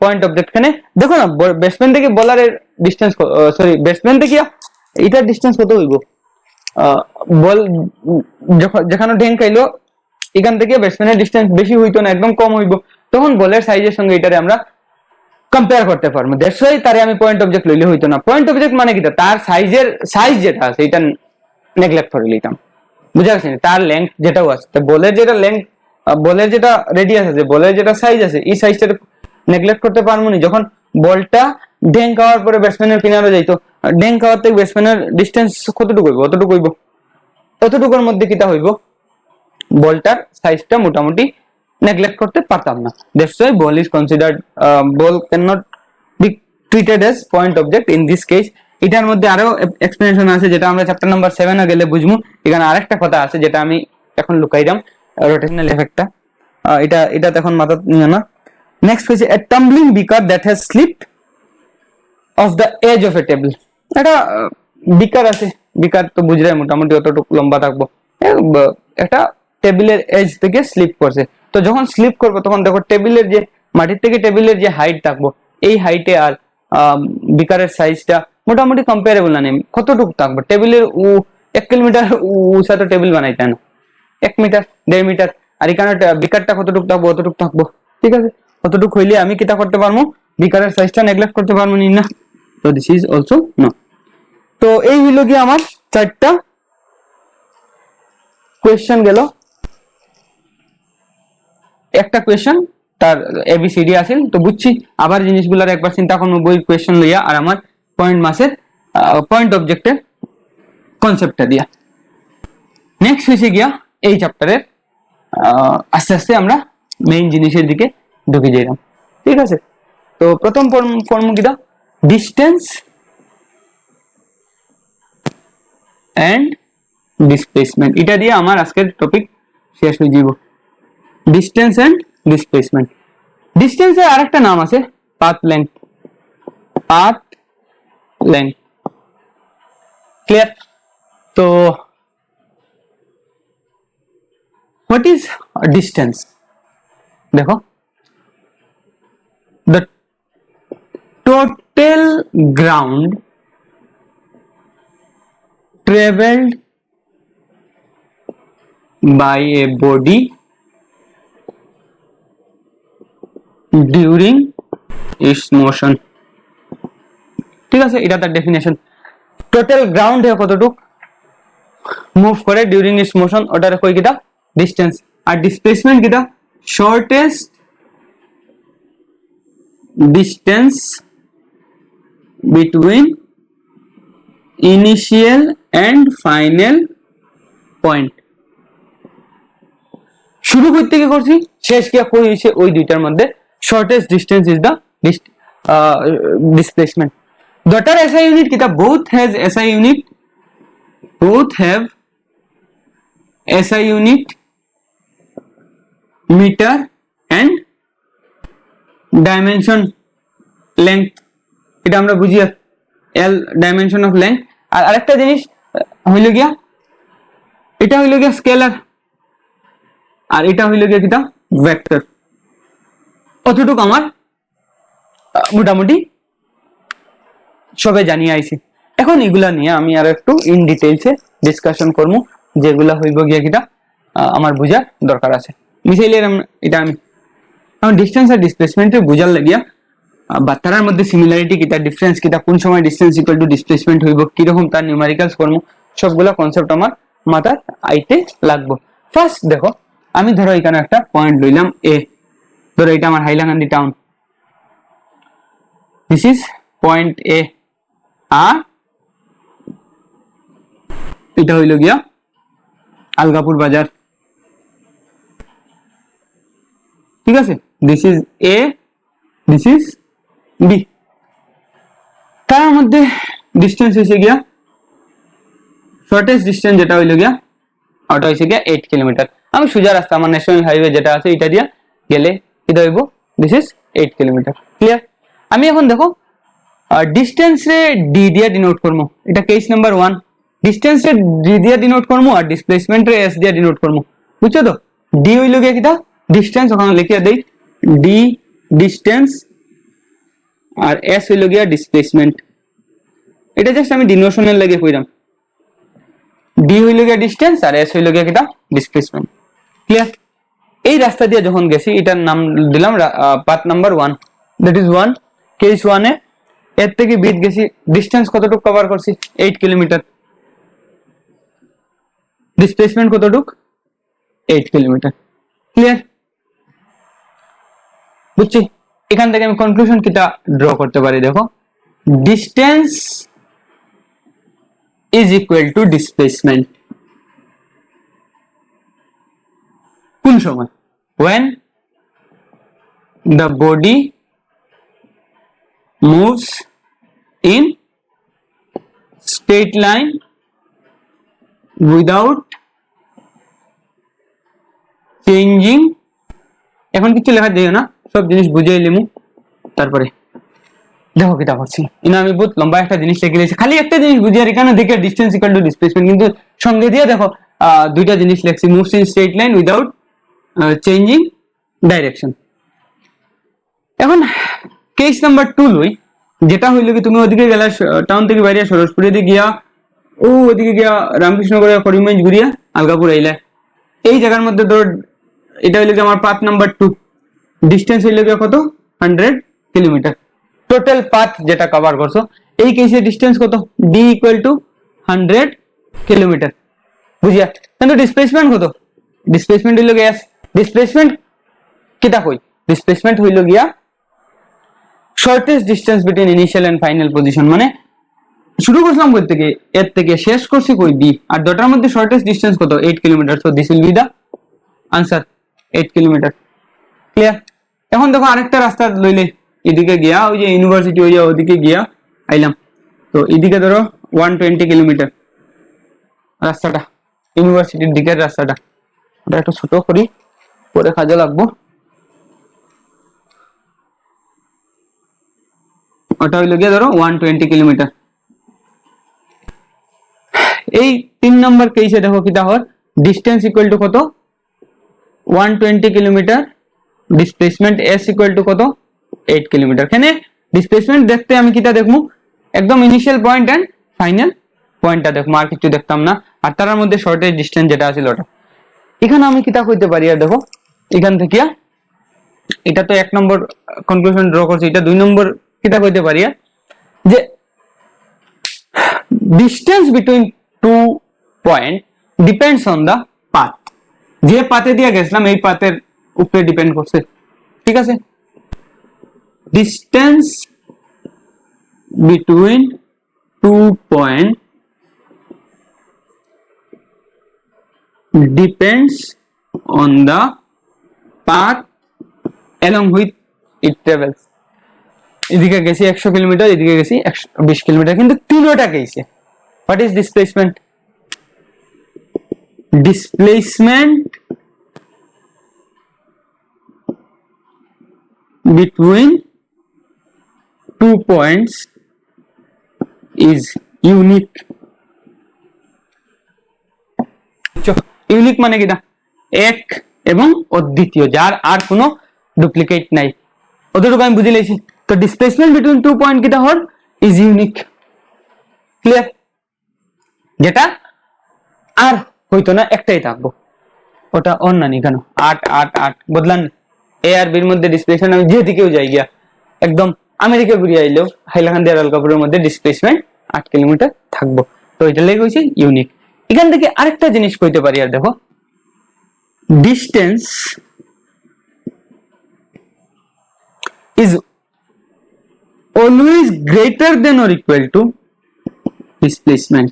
point object. খানে দেখো না, ব্যাটসম্যান থেকে বলারের ডিস্টেন্স, সরি ব্যাটসম্যান থেকে এটার ডিস্টেন্স কত হইব? বল যেখানে ঢেং খাইলো এখান থেকে ব্যাটসম্যানের ডিস্টেন্স বেশি হইতো না, একদম কম হইব, তখন বলের সাইজের সঙ্গে এটারে আমরা কম্পেয়ার করতে পারবো, দ্যাটস ওয়াই তারে আমি পয়েন্ট অবজেক্ট লইলে হইতো না। পয়েন্ট অবজেক্ট মানে কি, তার সাইজ যেটা আছে এটা নেগলেক্ট করে লইতাম, বুঝা গেছে? তার লেন্থ যেটাও আছে, বলের যেটা লেন্থ, বলের যেটা রেডিয়াস আছে, বলের যেটা সাইজ আছে, এই সাইজটা নেগলেক্ট করতে পারবো না। যখন বলটা ড্যাং খাওয়ার পরে ব্যাটসম্যানের কিনারে যাইতো, ড্যাং খাওয়ার থেকে ব্যাটসম্যানের ডিস্টেন্স কতটুকু হইব? অতটুকু হইব, অতটুকুর মধ্যে কিটা হইব? বলটার সাইজটা মোটামুটি নেগলেক্ট করতে পারতাম না, that's why ball is considered, ball can not be treated as point object in this case. এটার মধ্যে আরো এক্সপ্লেনেশন আছে, যেটা আমরা চ্যাপ্টার নাম্বার 7 এ গেলে বুঝবো। এখানে আরেকটা কথা আছে যেটা আমি এখন লুকাইলাম, রোটেশনাল এফেক্টটা, এটা এখন মাথা নিও না। নেক্সট হচ্ছে a tumbling beaker that has slipped off the edge of a table, এটা বিকার আছে, বিকার তো বুঝলে মোটামুটি অতটুকু লম্বা থাকবো, একটা টেবিলের এজ থেকে স্লিপ করছে, তো যখন স্লিপ করবো তখন দেখো টেবিলের যে মাটির থেকে টেবিলের যে হাইট থাকবো, এই হাইটে আর বিকারের সাইজটা মোটামুটি কম্পারেবল না, নেই কতটুকু থাকবো? টেবিলের 1 কিলোমিটার উঁচা তো টেবিল বানাইতে না, 1 মিটার 1.5 মিটার, আর এখানে বিকারটা কতটুকু থাকবো? অতটুকু থাকবো, ঠিক আছে? অতটুকু হইলে আমি কিটা করতে পারবো? বিকারের সাইজটা নেগলেক্ট করতে পারবো না, তো দিস ইজ অলসো নো। তো এই হইল কি আমার 4টা কোয়েশ্চেন গেল, একটা কোয়েশ্চেন তার এবিসিডি আসিল, তো বুঝছি আবার জিনিসগুলার একবার চিন্তা করবো বই কোয়েশ্চেন লইয়া, আর আমার পয়েন্ট মাসের পয়েন্ট অবজেক্টের কনসেপ্টটা দিয়া। নেক্সট হয়েছে গিয়া এই চ্যাপ্টারের আস্তে আস্তে আমরা মেইন জিনিসের দিকে ঢুকে যাইলাম, ঠিক আছে? তো প্রথম ফর্ম কিটা, ডিস্টেন্স এন্ড ডিসপ্লেসমেন্ট। এটা দিয়ে আমার আজকের টপিক শেষ হয়ে যাব। Distance and displacement. ডিস্টেন্সের আরেকটা নাম আছে path length. Path length, clear? তো হোয়াট ইজ ডিস্টেন্স? দেখো, the total ground traveled by a body during its motion। ঠিক আছে, এটা তার ডেফিনেশন। টোটাল গ্রাউন্ড কতটুক মুভ করে ডিউরিং ইটস মোশন, ওটার কই কিটা ডিস্টেন্স। আর ডিসপ্লেসমেন্ট কিটা shortest distance between initial and final point. শুরু করতে কি করছি, শেষ কি কই হইছে, ওই দুইটার মধ্যে shortest distance is the displacement. Daughter SI unit kita both has SI unit, both have SI unit, meter and dimension length। এটা আমরা বুঝি L dimension of length। আর আরেকটা জিনিস হইল গিয়া, এটা হইল গিয়া স্কেলার আর এটা হইল গিয়া কিটা ভেক্টর। অতটুকু আমার মোটামুটি সবাই জানিয়ে আইছি। এখন এগুলা নিয়ে আমি আর একটু ইন ডিটেইলসে ডিসকাশন করব, যেগুলা হইব গিয়া কিটা আমার বুঝার দরকার আছে। মিসাইলের এটা আমি ডিসটেন্স আর ডিসপ্লেসমেন্টের বুঝার লাগিয়া বা তার মধ্যে সিমিলারিটি কিটা, ডিফারেন্স কিটা, কোন সময় ডিসটেন্স ইকুয়াল টু ডিসপ্লেসমেন্ট হইব, কিরকম তার নিউমেরিক্যালস করব, সবগুলা কনসেপ্ট আমার মাথায় আইতে লাগবো। ফার্স্ট দেখো, আমি ধরো এখানে একটা পয়েন্ট লইলাম এ, ধরো এটা আমার Hailakandi town, this is point A আর এটা হইল গিয়া আলগাপুর বাজার। ঠিক আছে, this is A, this is B। তার মধ্যে ডিস্টেন্স হইছে গিয়া শর্টেস্ট ডিস্টেন্স যেটা হইল গিয়া ওটা হইছে গিয়া 8 কিলোমিটার। আমি সোজা রাস্তা আমার ন্যাশনাল হাইওয়ে যেটা আছে এটা দিয়া গেলে এটা হইব this is 8 কিলোমিটার। ক্লিয়ার? আমি এখন দেখো ডিস্টেন্স রে ডি দিয়া ডিনোট করবো, এটা কেস নাম্বার 1। ডিস্টেন্স রে ডি দিয়া ডিনোট করবো আর ডিসপ্লেসমেন্ট রে এস দিয়া ডিনোট করবো, বুঝছো তো? ডি হইল গিয়া কিটা ডিস্টেন্স, ওখানে লিখিয়া দেই ডি ডিস্টেন্স আর এস হইল গিয়া ডিসপ্লেসমেন্ট। এটা জাস্ট আমি ডিনোশনের লাগে কইরাম, ডি হইল গিয়া ডিস্টেন্স আর এস হইল গিয়া কিটা ডিসপ্লেসমেন্ট। ক্লিয়ার? এই রাস্তা দিয়ে যখন গেছি এটার নাম দিলাম path number 1, that is 1। Case 1 এ এর থেকে বিট গেছি, ডিস্টেন্স কতটুকু কভার করছি 8 কিলোমিটার, ডিসপ্লেসমেন্ট কতটুকু 8 কিলোমিটার। ক্লিয়ার? বুঝছি? এখান থেকে আমি কনক্লুশন কিটা ড্র করতে পারি, দেখো distance is equal two displacement কোন সময়, when the body moves in straight line without changing। এখন কিছু লেখা দিও না, সব জিনিস বুঝিয়ে লিমু তারপরে দেখো কিটা করছি। আমি বহুত লম্বা একটা জিনিস লিখে দিয়েছি, খালি একটা জিনিস বুঝিয়ে এখানে দেখে ডিস্টেন্স ইকুয়াল টু ডিসপ্লেসমেন্ট, কিন্তু সঙ্গে দিয়ে দেখো দুইটা জিনিস লিখছি, moves in straight line without changing direction. এখন কেস নাম্বার 2 লই, যেটা হইল কি তুমি ওদিকে গেলা টাউন থেকে বাইরে সরোজপুরে দিয়ে গিয়া ও ওদিকে গিয়া রামকৃষ্ণগড়ে করিমগঞ্জ ঘুরিয়া আলগাপুর আইলা, এই জায়গার মধ্যে ধর এটা হইল কি আমার পাথ নাম্বার 2, ডিস্টেন্স হইল কি কত 100 কিলোমিটার। টোটাল পাথ যেটা কভার করছো, এই কেসে ডিস্টেন্স কত, ডি ইকুয়াল টু 100 কিলোমিটার, বুঝিয়া? কিন্তু ডিসপ্লেসমেন্ট কত, ডিসপ্লেসমেন্ট হইল গিয়া ডিসপ্লেসমেন্ট কিটা কই, ডিসপ্লেসমেন্ট হইল গিয়া shortest distance between initial and final position. মানে শুরু করলাম কই থেকে, এর থেকে শেষ করছি কই বি, আর দুটার মধ্যে শর্টেস্ট ডিস্টেন্স কত 8 kilometre. So this will be the answer 8 kilometre. Clear? এখন দেখো আরেকটা রাস্তা লইলে, এদিকে গিয়া ওই যে ইউনিভার্সিটি হইয়া ওদিকে গিয়া আইলাম, তো এদিকে ধরো 120 কিলোমিটার রাস্তাটা, ইউনিভার্সিটির দিকের রাস্তাটা, ওটা একটু ছোট করি, পরে কাজে লাগবো। ওটা হইলো গিয়ে ধরো 120 কিলোমিটার। এই 3 নম্বর কেসে দেখো কি তাহলে ডিস্টেন্স ইকুয়াল টু কত 120 kilometre, displacement s equal to কত 8 কিলোমিটার। এখানে ডিসপ্লেসমেন্ট দেখতে আমি কিটা দেখবো, একদম ইনিশিয়াল পয়েন্ট এন্ড ফাইনাল পয়েন্টটা দেখবো, আর কিছু দেখতাম না। আর তার মধ্যে শর্টেজ ডিস্টেন্স যেটা আছে ওটা। এখানে আমি কিটা কইতে পারি, আর দেখো এখান থেকে এটা তো 1 নম্বর কনক্লুশন ড্র করছি, এটা 2 নম্বর কিটা কইতে পারি যে distance between two point depends on the path. যে পাথে দিয়ে গেছিলাম এই পাথের উপরে ডিপেন্ড করছে, ঠিক আছে। Distance between two point depends on the path along with it travels। এদিকে গেছি 100 কিলোমিটার, এদিকে গেছি 120 কিলোমিটার, কিন্তু তিনটা গেছে। What is displacement? Displacement between 2 points is unique। Unique মানে কি না, এক এবং অদ্বিতীয়, যার আর কোনো ডুপ্লিকেট নাই, অতটুকু আমি বুঝে লেছি। তো ডিসপ্লেসমেন্ট বিটুইন 2 পয়েন্ট কিটা হল ইজ ইউনিক, ক্লিয়ার, যেটা আর হইতো না, একটাই থাকবো, ওটা অন্যান্য। কেন 8 8 8 বদলান, এ আর বির মধ্যে ডিসপ্লেসমেন্ট আমি যেদিকেও যাই গিয়া, একদম আমেরিকা ঘুরিয়ে আইলেও হাইলাকান্দি আর আলকাপুরের মধ্যে ডিসপ্লেসমেন্ট 8 কিলোমিটার থাকবো। তো এটা লেগে হয়েছে ইউনিক। এখান থেকে আরেকটা জিনিস কইতে পারি, আর দেখো distance is always greater than or equal to displacement,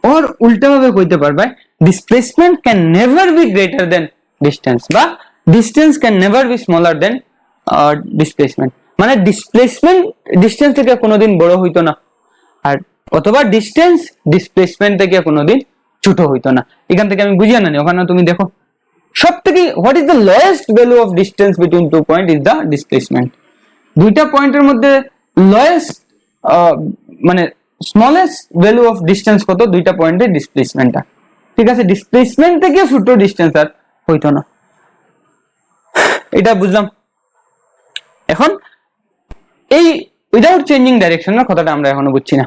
or উল্টা ভাবে কইতে পারবে displacement can never be greater than distance, বা distance can never be smaller than displacement। মানে displacement distance থেকে কোনোদিন বড় হইতো না, আর অথবা distance displacement থেকে কোনোদিন ছোট হইতো না। এখান থেকে আমি বুঝিয়ে আনি, ওখানে তুমি দেখো সবথেকে what is the lowest value of distance between 2 point is the displacement. দুইটা পয়েন্টের মধ্যে লোয়েস্ট মানে স্মলেস্ট ভ্যালু অফ ডিস্টেন্স কত, দুইটা পয়েন্টের ডিসপ্লেসমেন্টটা, ঠিক আছে। ডিসপ্লেসমেন্ট থেকে ছোট ডিস্টেন্স আর হইতো না, এটা বুঝলাম। এখন এই উইদাউট চেঞ্জিং ডাইরেকশন এর কথাটা আমরা এখনো বুঝছি না।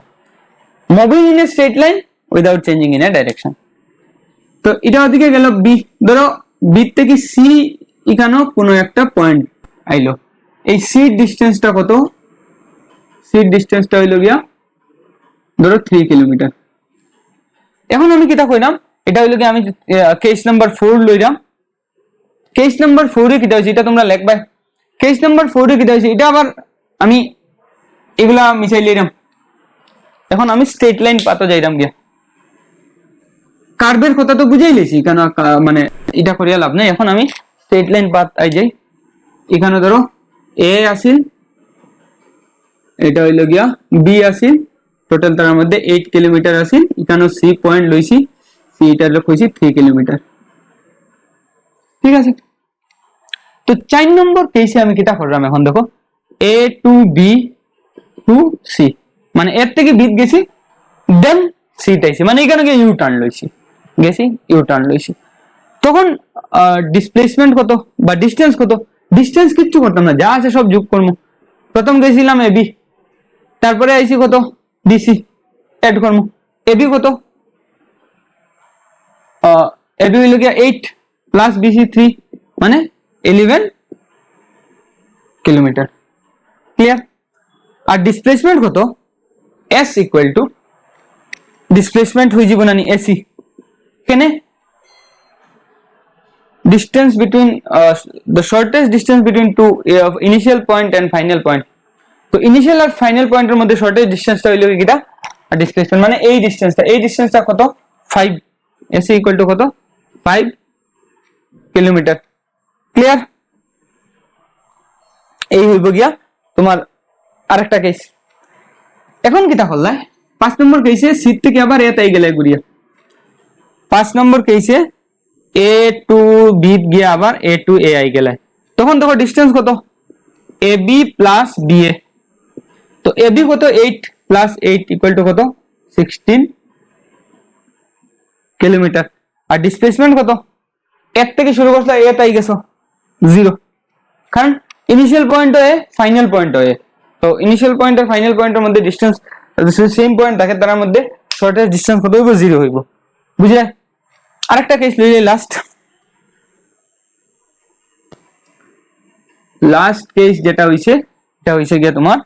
Moving in a straight line without changing in a direction. তো এটা ওদিকে গেল বি, ধরো বি থেকে সি এখানেও কোনো একটা পয়েন্ট আইলো, এই সি ডিস্টেন্সটা কত, সি ডিস্টেন্সটা হইলো গিয়া ধরো 3 কিলোমিটার। এখন আমি কিটা কইলাম, এটা হইলো কি আমি কেস নাম্বার 4 লইলাম। কেস নাম্বার 4 এ কিটা হইছে এটা তোমরা লিখবা। কেস নাম্বার 4 এ কিটা হইছে এটা আবার আমি এগুলা মিশাই লইলাম। এখন আমি স্ট্রেট লাইন পাতা যাইলাম গিয়া, কার্ভের কথা তো বুঝাই লেছি, কেন মানে এটা করিয়া লাভ নাই। এখন আমি স্ট্রেট লাইন পাত আই যাই, এখানে ধরো এ আসিল, এটা হইল গিয়া বি আসিল, টোটাল তার মধ্যে 8 কিলোমিটার আসিল। এখানে সি পয়েন্ট লইছি, সি এটার লোক হইছে 3 কিলোমিটার, ঠিক আছে। তো 4 নম্বর কেসে আমি কিটা করলাম, এখন দেখো এ টু বি টু সি, মানে এর থেকে বি গেছি দেন সি টাইছি, মানে এখানে গিয়ে ইউ টার্ন লইছি, গেছি ইউ টার্ন লইছি। তখন ডিসপ্লেসমেন্ট কত বা ডিস্টেন্স কত, ডিস্টেন্স কিচ্ছু করতাম না, যা আছে সব যোগ করবো। প্রথম গেছিলাম এবি, তারপরে আইছি কত ডিসি, এড করবো। এবি কত, এবি হইল গিয়া 8 প্লাস বিসি 3 মানে 11 কিলোমিটার, ক্লিয়ার। আর ডিসপ্লেসমেন্ট কত, এস ইকুয়াল টু ডিসপ্লেসমেন্ট হয়ে যাব নানি এসি, কেনে distance between the shortest distance between two initial point and final point। তো ইনিশিয়াল আর ফাইনাল পয়েন্টের মধ্যে শর্টেস্ট ডিসটেন্সটা হইলো কিটা, আর ডিসপ্লেসমেন্ট মানে এই ডিসটেন্সটা কত 5, এসি ইকুয়াল টু কত 5 কিলোমিটার, ক্লিয়ার। এই হইব গিয়া তোমার আরেকটা কেস। এখন কিটা হল্লাই 5 নম্বর কেসে সি থেকে আবার এ তাই গেলে ঘুরিয়া, 5 নম্বর কেসে এ টু বি গিয়ে আবার এ টু এ আই গেলে তখন দেখো ডিস্টেন্স কত A B plus B A. তো এ বি কত 8 প্লাস 8 ইকুয়াল টু কত 16 কিলোমিটার। আর ডিসপ্লেসমেন্ট কত এক থেকে শুরু করছো এ তাই গেছো 0, কারণ ইনিশিয়াল পয়েন্ট এ ফাইনাল পয়েন্ট এ। তো ইনিশিয়াল পয়েন্ট আর ফাইনাল পয়েন্টের মধ্যে ডিসটেন্স সেম পয়েন্ট থাকে, তার মধ্যে শর্টেস্ট ডিসটেন্স কত হইব 0 হইব। বুঝলে? আরেকটা কেস লইলে লাস্ট কেস যেটা হইছে এটা হইছে গিয়া তোমার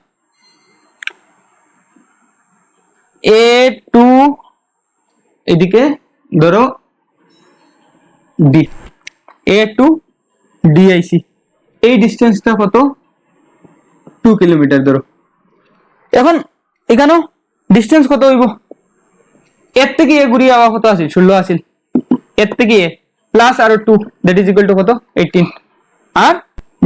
এ টু এদিকে ধরো ডি, এ টু ডিআইসি, এই ডিস্টেন্সটা কত 2 কিলোমিটার ধরো। এখন এখানেও ডিস্টেন্স কত হইব এর থেকে এ ঘুরিয়ে আওয়া কত আছে 16 আছে, এর থেকে এ প্লাস আরো 2 দ্যাট ইজ ইকুয়াল টু কত 18। আর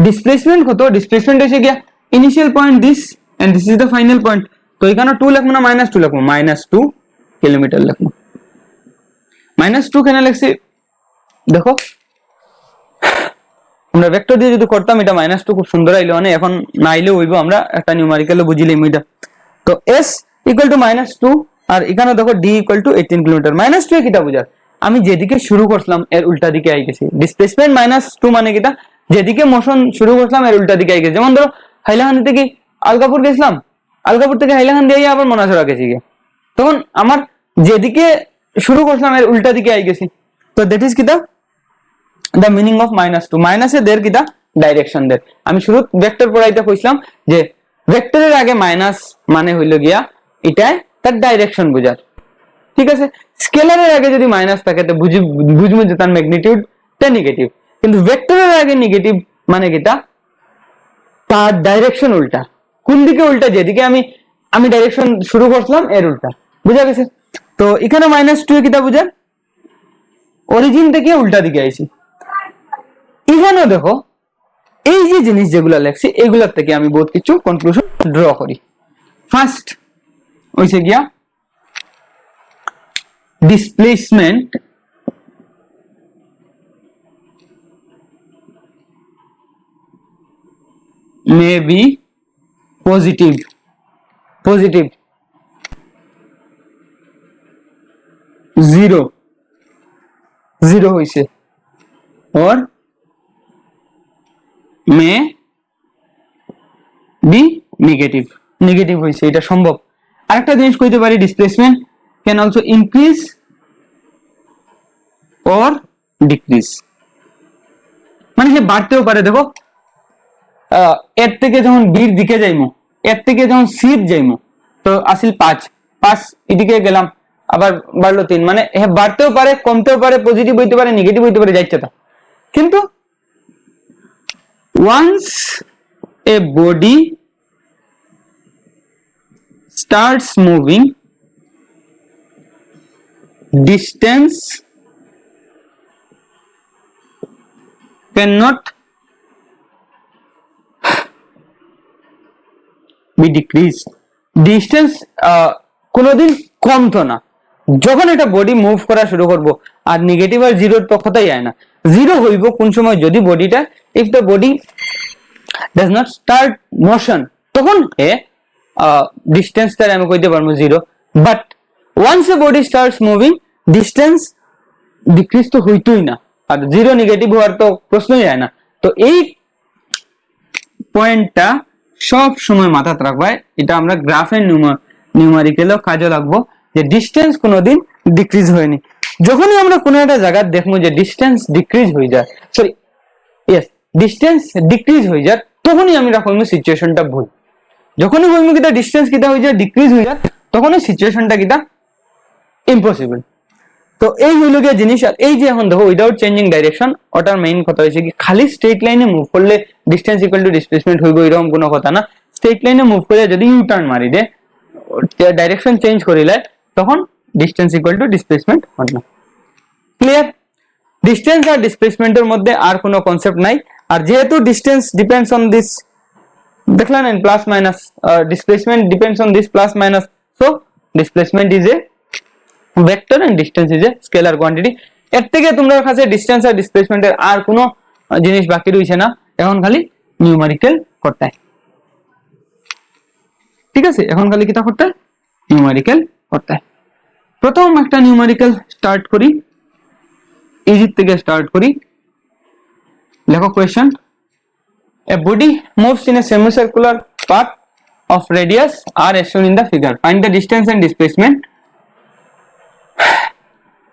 ডিসপ্লেসমেন্ট কত, ডিসপ্লেসমেন্ট এসে গিয়া initial point this and this is the final point. তো এখানে 2 লিখবো না -2 লিখবো, -2 কিলোমিটার লিখবো। -2 কেন লিখছি দেখো, আমরা ভেক্টর দিয়ে যদি করতাম এটা -2 খুব সুন্দর আইলো, মানে এখন না আইলেও হইব, আমরা একটা নিউমারিক্যালে বুঝিলাম এটা। তো s ইকুয়াল টু -2 আর এখানে দেখো d ইকুয়াল টু 18 কিলোমিটার। -2 এ কিটা বুঝায় আমি যেদিকে শুরু করলাম এর উল্টা দিকে আই গেছি। ডিসপ্লেসমেন্ট -2 মানে কিটা যেদিকে মোশন শুরু করলাম এর উল্টা দিকে আই গেছি। যেমন ধরো হাইলাকান্দি থেকে আলগাপুর গেছিলাম, আলগাপুর থেকে হাইলাকান্দি আইয়া আবার মনাসরা গেছি গে, তখন আমার যেদিকে শুরু করলাম এর উল্টা দিকে আই গেছি। তো দ্যাট ইজ কিটা the meaning of -2 মাইনাস এ দের কিটা ডাইরেকশন দের। আমি শুরু ভেক্টর পড়াইতে কইছিলাম যে ভেক্টরের আগে মাইনাস মানে হইল গিয়া এটাই তার ডাইরেকশন বোঝার, ঠিক আছে। স্কেলারের আগে যদি মাইনাস থাকে তো বুঝবো যে তার ম্যাগনিটিউড টা নেগেটিভ, কিন্তু ভেক্টরের আগে নেগেটিভ মানে কিটা তার ডাইরেকশন উল্টা। কোন দিকে উল্টা, যেদিকে আমি ডাইরেকশন শুরু করলাম এর উল্টা, বুঝা গেছে। তো এখানে -2 এ কিটা বুঝা অরিজিন থেকে উল্টা দিকে আইছি। এখানেও দেখো এই যে জিনিস যেগুলা লেখছি এগুলার থেকে আমি বহুত কিছু কনক্লুশন ড্র করি। ফার্স্ট হইছে গিয়া ডিসপ্লেসমেন্ট may be positive 0 হইছে, or may be নেগেটিভ হইছে, এটা সম্ভব। আরেকটা জিনিস কইতে পারি displacement can also increase or decrease, মানে সে বাড়তেও পারে। দেখো এর থেকে যখন বির দিকে যাইমু, এর থেকে যখন সির যাইমু তো আসিল 5 এদিকে গেলাম আবার বাড়লো 3, মানে বাড়তেও পারে কমতেও পারে, পজিটিভ হইতে পারে নেগেটিভ হইতে পারে, যাইতে তা। কিন্তু once a body starts moving, distance cannot be decreased. Distance কোনোদিন কমতো না যখন এটা বডি মুভ করা শুরু করব। আর নেগেটিভ আর জিরোর তো কথাই আয় না, জিরো হইব কোন সময় যদি বডিটা if the body does not start motion, তখন ডিস্টেন্সটা আমি কইতে পারবো 0। But once a body starts moving distance decrease তো হইতোই না, আর জিরো নেগেটিভ হওয়ার তো প্রশ্নই হয় না। তো এই পয়েন্টটা সব সময় মাথায় রাখবা, এটা আমরা গ্রাফের নিউমারিক্যালও কাজে লাগবো যে ডিস্টেন্স কোনোদিন ডিক্রিজ হয়নি। যখনই আমরা কোনো একটা জায়গা দেখবো যে ডিস্টেন্স ডিক্রিজ হয়ে যায়, সরি ইয়েস ডিস্টেন্স ডিক্রিজ হয়ে যায়, তখনই আমরা কইমু সিচুয়েশনটা ভুল। যখনই কইমু কিটা ডিস্টেন্স কিটা হয়ে যায় ডিক্রিজ হয়ে যায়, তখনই সিচুয়েশনটা কিটা ইম্পসিবল। তো এই হইল গিয়ে জিনিস। আর এই যে এখন দেখো উইদাউট চেঞ্জিং ডাইরেকশন, ওটার মেইন কথা হয়েছে কি খালি স্ট্রেট লাইনে মুভ করলে ডিস্টেন্স ইকুয়াল টু ডিসপ্লেসমেন্ট হইব এরকম কোনো কথা না। স্ট্রেট লাইনে মুভ করে যদি ইউ টার্ন মারি দে, ডাইরেকশন চেঞ্জ করিলে, তখন ডিস্টেন্স ইকুয়াল টু ডিসপ্লেসমেন্ট হয় না। ক্লিয়ার? ডিস্টেন্স আর ডিসপ্লেসমেন্টের মধ্যে আর কোনো কনসেপ্ট নাই। আর যেহেতু ডিস্টেন্স ডিপেন্ডস অন দিস, দেখলেন plus minus, displacement depends on this plus minus, so displacement is a vector and distance is a scalar quantity. এর থেকে তোমার কাছে ডিসটেন্স আর ডিসপ্লেসমেন্টের আর কোনো জিনিস বাকি রইছে না, এখন খালি নিউমেরিক্যাল করতে হয়। ঠিক আছে, এখন খালি কিটা করতে হয়, নিউমেরিক্যাল করতে হয়। প্রথম একটা নিউমেরিক্যাল স্টার্ট করি, ইজি থেকে স্টার্ট করি। লেখো question, a body moves in a semicircular path of radius r as shown in the figure, find the distance and displacement।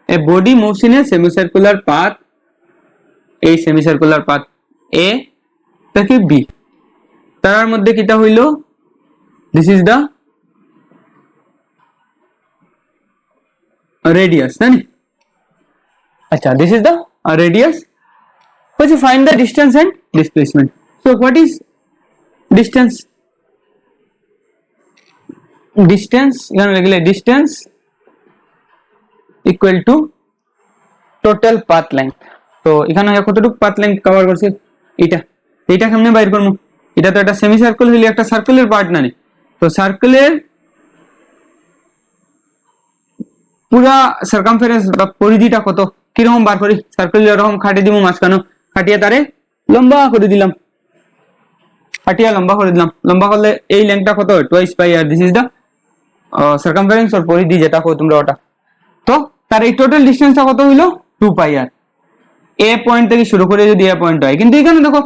a body moves in a semicircular path, a semicircular path a থেকে b, তার মধ্যে কিটা হইল, this is the radius, তাই না? আচ্ছা, this is the radius, which find the distance and displacement। so what is distance? distance এখানে লিখলে distance equal to total path length। তো এখানে কতটুকু path length কভার করছে, এটা কেমনে বাইর করব, এটা তো একটা সেমি সার্কেল হইলে একটা সার্কেলের পার্ট না নি, তো সার্কেলের পুরা সার্কামফারেন্স বা পরিধিটা কত কিরকম বার করি, সার্কেল এরকম খাটিয়ে দিব, মাঝখানে খাটিয়ে তারে লম্বা করে দিলাম, খাটিয়া লম্বা করে দিলাম, লম্বা করলে এই লেন্থটা কত হয়, twice pi r this is the circumference or পরিধি যেটা কো তোমরা ওটা। তো তার এই টোটাল ডিসটেন্সটা কত হইলো 2 পাই আর। এ পয়েন্ট থেকে শুরু করে যদি এ পয়েন্ট হয়, কিন্তু এখানে দেখো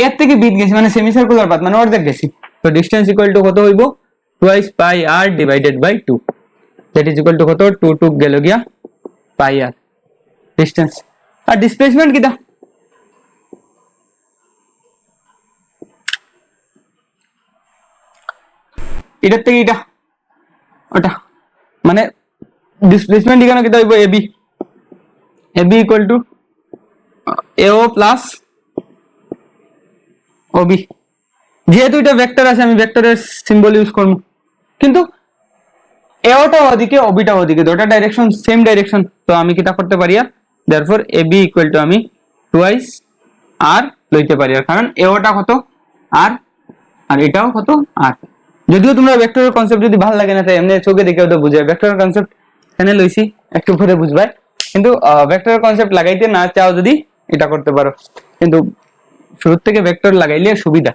এর থেকে বিট গেছি, মানে সেমি সার্কুলার পাথ, মানে অর্ধেক গেছি, তো ডিসটেন্স ইকুয়াল টু কত হইব, twice pi r divided by 2, that is equal to কত, 2 গেল গিয়া পাই আর ডিসটেন্স। আর ডিসপ্লেসমেন্ট কিটা, এটার থেকে এটা ওটা, মানে ডিসপ্লেসমেন্ট এখানে কিটা হইব, এবি ইকুয়াল টু এও প্লাস ওবি। যেহেতু এটা ভেক্টর আছে, আমি ভেক্টরের সিম্বল ইউজ করব, কিন্তু এওটা ওদিকে ওবিটা ওদিকে, দুটো ডাইরেকশন সেম ডাইরেকশন, তো আমি কিটা করতে পারি, আর দেয়ারফর এবি ইকুয়াল টু আমি টুয়াইস আর লইতে পারি, আর কারণ এওটা কত আর এটাও কত আর। যদিও তোমরা ভেক্টরের কনসেপ্ট যদি ভালো লাগে না, তাই এমনি চোখে দেখেও তো বুঝায়, ভেক্টরের কনসেপ্ট এখানে লইছি একটু পরে বুঝবাই, কিন্তু ভেক্টরের কনসেপ্ট লাগাইতে না চাও যদি এটা করতে পারো, কিন্তু শুরু থেকে ভেক্টর লাগাইলে সুবিধা,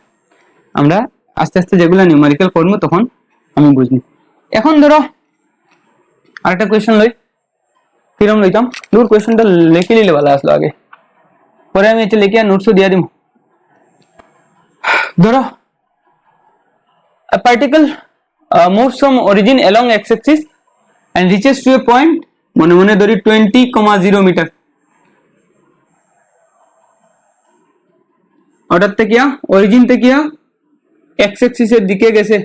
আমরা আস্তে আস্তে যেগুলো নিউমেরিক্যাল করবো তখন আমি বুঝনি। এখন ধরো আরেকটা কোয়েশ্চেন লই, কিরম লইতাম, দূর কোয়েশ্চেনটা লিখে নিলে ভালো আসলো আগে, পরে আমি এটা লিখে নোটসও দিয়ে দিব। ধরো a particle moves from origin along x-axis and reaches to a point, মনে মনে ধরি 20,0 মিটার, অর্ডার থেকে অরিজিন থেকে এক্স অ্যাক্সিস এর দিকে গেছে,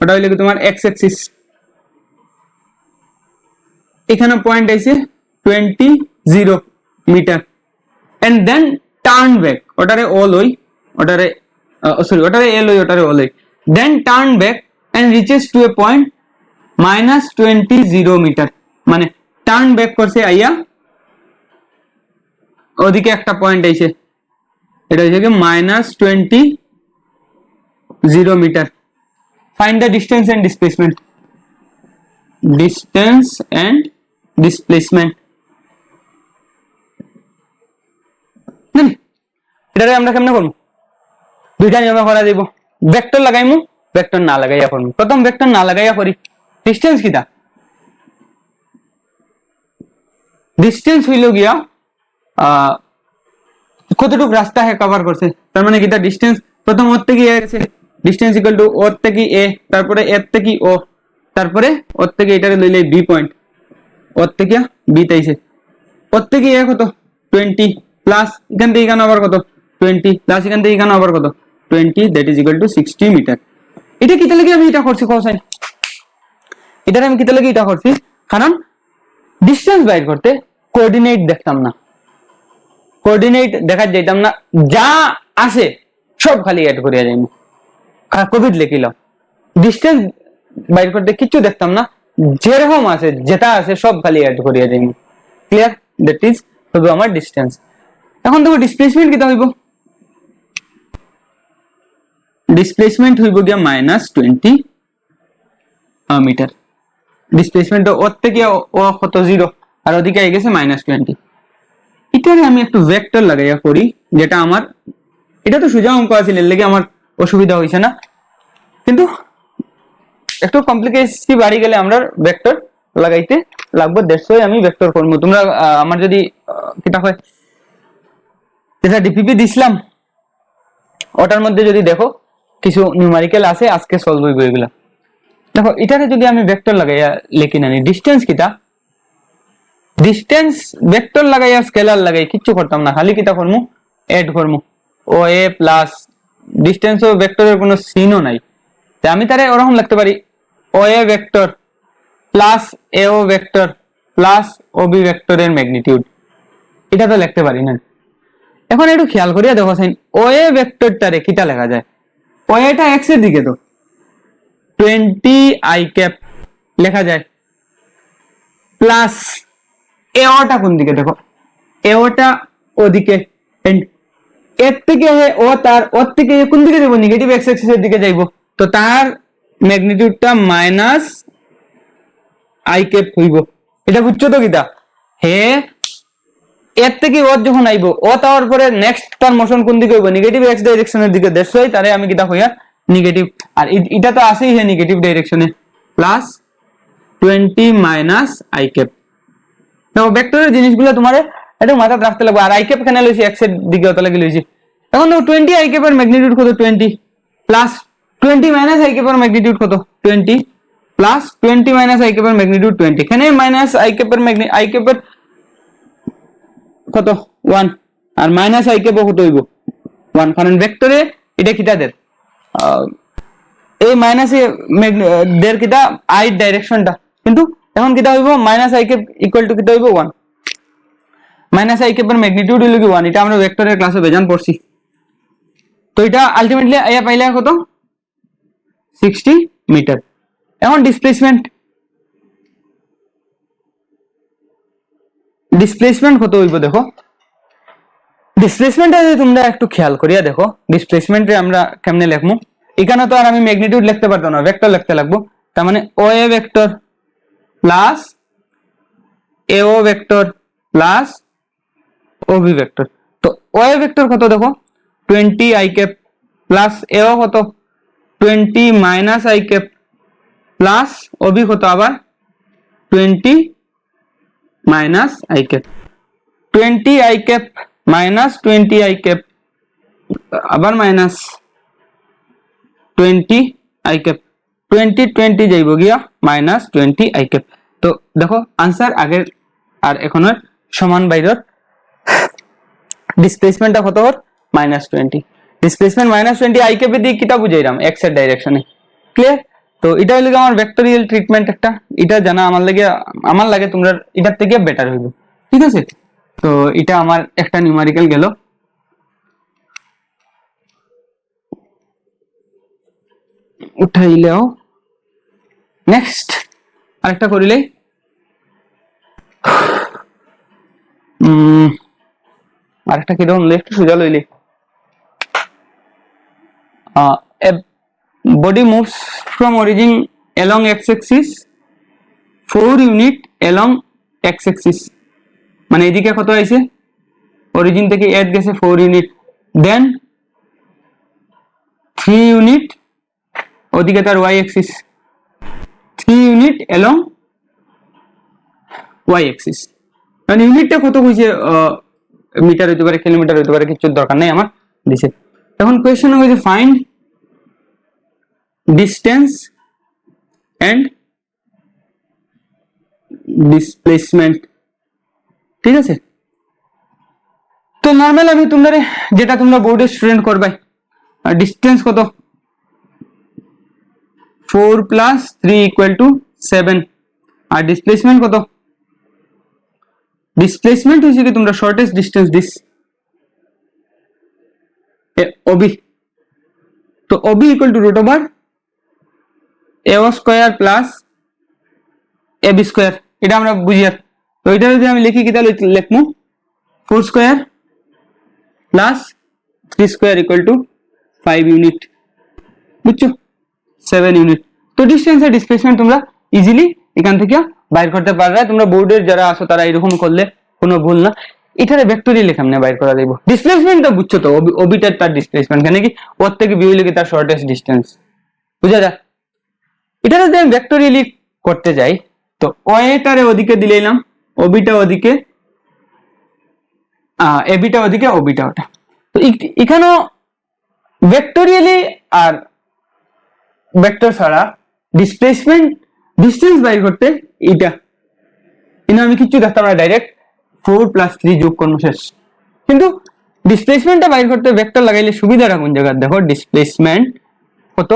ওটা হইলে তোমার এক্স অ্যাক্সিস, এখানে পয়েন্ট আইছে 20 metre, and then turn back, ওটারে ও লই, ওটারে সরি ওটারে এ লই, ওটারে ও লই, then turn back and reaches to a point -20 metre, মানে টার্ন ব্যাক করছে আইয়া ওদিকে একটা পয়েন্ট আইছে, এটা হচ্ছে কি -20 metre. Find the distance and displacement, distance and displacement, এটারে আমরা কেমনে করব, দুইটা নিয়মে করা যাইব, ভেক্টর লাগাইমু, ভেক্টর না লাগাইয়া করব। প্রথম ভেক্টর না লাগাইয়া করি, ডিসটেন্স কিটা, ডিসটেন্স হইল গিয়া কতটুকু রাস্তা হে কভার করছে, তার মানে কিটা ডিসটেন্স প্রথম ওর থেকে এ গেছে, ডিসটেন্স ইকুয়াল টু ওর থেকে এ, তারপরে এর থেকে ও, তারপরে ওর থেকে এটারে লইলে বি পয়েন্ট, ওর থেকে বি তাইছে, ওর থেকে এ কত 20 প্লাস এখান থেকে এখানে আবার কত 20 প্লাস এখান থেকে এখানে আবার কত 20, that is equal to 60 metre. এটা কিটা লাগি আমি এটা করছি কোসাইন, এটারে আমি কিটা লাগি এটা করছি, কারণ ডিসটেন্স বাইর করতে কোঅর্ডিনেট দেখতাম না, কোঅর্ডিনেট দেখা যাইতাম না, যা আছে সব খালি অ্যাড করিয়া যাইমু, কোভিড লিখিলাম, ডিসটেন্স বাইর করতে কিছু দেখতাম না, যেরকম আছে যেটা আছে সব খালি অ্যাড করিয়া যাইমু, ক্লিয়ার, দ্যাট ইজ হবে আমার ডিসটেন্স। এখন দেখো ডিসপ্লেসমেন্ট কিটা হইব, ডিসপ্লেসমেন্ট হইব গিয়া -20 মিটার, ডিসপ্লেসমেন্ট ওর থেকে ও কত 0 আর ওদিকে আই গেছে -20। এটারে আমি একটু ভেক্টর লাগাইয়া করি, যেটা আমার এটা তো সোজা অঙ্ক আছে, এর লেগে আমার অসুবিধা হইছে না, কিন্তু একটু কমপ্লিকেশন বাড়ি গেলে আমরা ভেক্টর লাগাইতে লাগবে। দেড়শোই আমি ভেক্টর করবো। তোমরা আমার যদি কিটা হয় যেটা ডিপিপি দিছিলাম ওটার মধ্যে যদি দেখো কিছু নিউমারিক্যাল আছে, আজকে সলভ হইব এগুলা। দেখো এটারে যদি আমি ভেক্টর লাগাইয়া লিখি নানি, ডিস্টেন্স কিটা, ডিস্টেন্স ভেক্টর লাগাইয়া স্কেলার লাগাই কিচ্ছু করতাম না, খালি কিটা করমু এড করমু ও এ প্লাস ডিস্টেন্স ও ভেক্টরের কোনো সিনও নাই, তাই আমি তারে ওরকম লিখতে পারি O A vector plus A O vector plus O B ভেক্টরের ম্যাগনিটিউড, এটা তো লিখতে পারি না। এখন একটু খেয়াল করিয়া দেখো সাইন ও এ ভেক্টরটারে কিটা লেখা যায়, ও এটা এক্স এর দিকে তো 20 আই ক্যাপ লেখা যায়, প্লাস এ ওটা কোন দিকে দেখো, এ ওটা ওদিকে, এর থেকে ও তার ওর থেকে কোন দিকে যাবো, নেগেটিভ এক্স অ্যাক্সিস এর দিকে যাইবো, তো তার ম্যাগনিটিউডটা মাইনাস আই ক্যাপ হইব। এটা বুঝছো তো কিটা, হে এর থেকে ওর যখন আইবো ও তার পরে নেক্সট তার মোশন কোন দিকে হইব, নেগেটিভ এক্স ডাইরেকশনের দিকে, দেড়শোই তারে আমি কিটা হইয়া নেগেটিভ, আর এটা তো আসেই হে নেগেটিভ ডাইরেকশনে, প্লাস 20 মাইনাস আই ক্যাপ। দেখো ভেক্টরের জিনিসগুলো তোমার একটু মাথায় রাখতে লাগবে। আর আই ক্যাপ কেন লইছি, এক্স এর দিকে অত লাগে লইছি। এখন দেখো 20 আই ক্যাপের ম্যাগনিটিউড কত 20 প্লাস 20 মাইনাস আই ক্যাপের ম্যাগনিটিউড কত 20 প্লাস 20 মাইনাস আই ক্যাপের ম্যাগনিটিউড 20, এখানে মাইনাস আই ক্যাপের আই ক্যাপের কত 1 আর মাইনাস আই ক্যাপও কত হইব 1, কারণ ভেক্টরে এটা কিটা দের এই মাইনাস দের কিটা আই ডাইরেকশনটা, কিন্তু এখন কিটা হইব minus i cap equal to কিটা হইব 1, মাইনাস আই ক্যাপের ম্যাগনিটিউড হইল কি 1, এটা আমরা ভেক্টরের ক্লাসে বেজান পড়ছি। তো এটা আলটিমেটলি আইয়া পাইলে কত 60 মিটার। এখন ডিসপ্লেসমেন্ট কত হইব দেখো, ডিসপ্লেসমেন্টটা যদি তোমরা একটু খেয়াল করিয়া দেখো, ডিসপ্লেসমেন্টে আমরা কেমনে লিখবো, এখানে তো আর আমি ম্যাগনিটিউড লিখতে পারতাম না, ভেক্টর লিখতে লাগবো। তার মানে O A vector plus A O vector plus O B vector. তো ও এ ভেক্টর কত দেখো 20 i cap plus A O কত 20 minus i cap plus O B কত আবার 20 minus i cap, 20 i cap minus 20 i cap আবার minus 20 i cap, 20 যাইব গিয়া minus 20 i cap. তো দেখো আনসার আগের আর এখনের সমান বাইরের, ডিসপ্লেসমেন্টটা কত হর -20, ডিসপ্লেসমেন্ট -20 আই ক্যাপে দিয়ে কিটা বুঝাইরাম এক্স এর ডাইরেকশনে, ক্লিয়ার। তো এটা হইলো আমার ভেক্টরিয়াল ট্রিটমেন্ট একটা, এটা জানা আমার লাগে তোমরা এটার থেকে বেটার হইব, ঠিক আছে। তো এটা আমার একটা নিউমারিক্যাল গেল। উঠাইলেও নেক্সট আরেকটা করিলে আরেকটা কিরকম একটু সোজা লইলে, a body moves from origin along x-axis 4 unit along x-axis, মানে এদিকে কত আইছে অরিজিন থেকে এড গেছে 4 ইউনিট, দেন 3 ইউনিট ওদিকে তার y axis 3 unit along y axis, মানে ইউনিটটা কত হইছে মিটার হইতে পারে, কিলোমিটার হইতে পারে, কিছু দরকার নাই আমার দিছে। এখন কোশ্চেন হইছে ফাইন্ড ডিসটেন্স এন্ড ডিসপ্লেসমেন্ট, ঠিক আছে। তো নরমাল আমি তোমরা যেটা তোমরা বোর্ডের স্টুডেন্ট করবে, ডিসটেন্স কত 4 প্লাস 3 ইকুয়াল টু 7, আর ডিসপ্লেসমেন্ট কত, ডিসপ্লেসমেন্ট হইছে কি তোমরা শর্টেস্ট ডিসটেন্স দিস ওবি, তো OB equal to root over A square plus A B square, এটা আমরা বুঝিয়ার। তো এটা যদি আমি লিখি কি তাহলে লিখমু 4 square plus 3 square equal to 5 unit, বুঝছো 7 ইউনিট। তো ডিসটেন্স আর ডিসপ্লেসমেন্ট তোমরা ইজিলি এখান থেকে বাইর করতে পারবে। তোমরা বোর্ডের যারা আছো তারা এরকম করলে কোনো ভুল না। এখানে ভেক্টরিয়াল কেমনে বাইর করা যাইব? ডিসপ্লেসমেন্ট তো বুঝছো তো, ওবিটার তার ডিসপ্লেসমেন্ট কেন কি ওর থেকে বি হইলে কি তার শর্টেস্ট ডিস্টেন্স, বুঝা যায়। এটা যদি আমি ভেক্টরিয়ালি করতে যাই তো ওএটারে ওদিকে দিলাম, ওবিটা ওদিকে, এবিটা ওদিকে, ওবিটা ওটা। তো এখানেও ভেক্টরিয়ালি আর ভেক্টর ছাড়া ডিসপ্লেসমেন্ট ডিস্টেন্স বাইর করতে এটা কিন্তু আমি কিছু দেখতাম না, ডাইরেক্ট 4+3 যোগ করবো শেষ। কিন্তু ডিসপ্লেসমেন্টটা বাইর করতে ভেক্টর লাগাইলে সুবিধাটা কোন জায়গায় দেখো, ডিসপ্লেসমেন্ট কত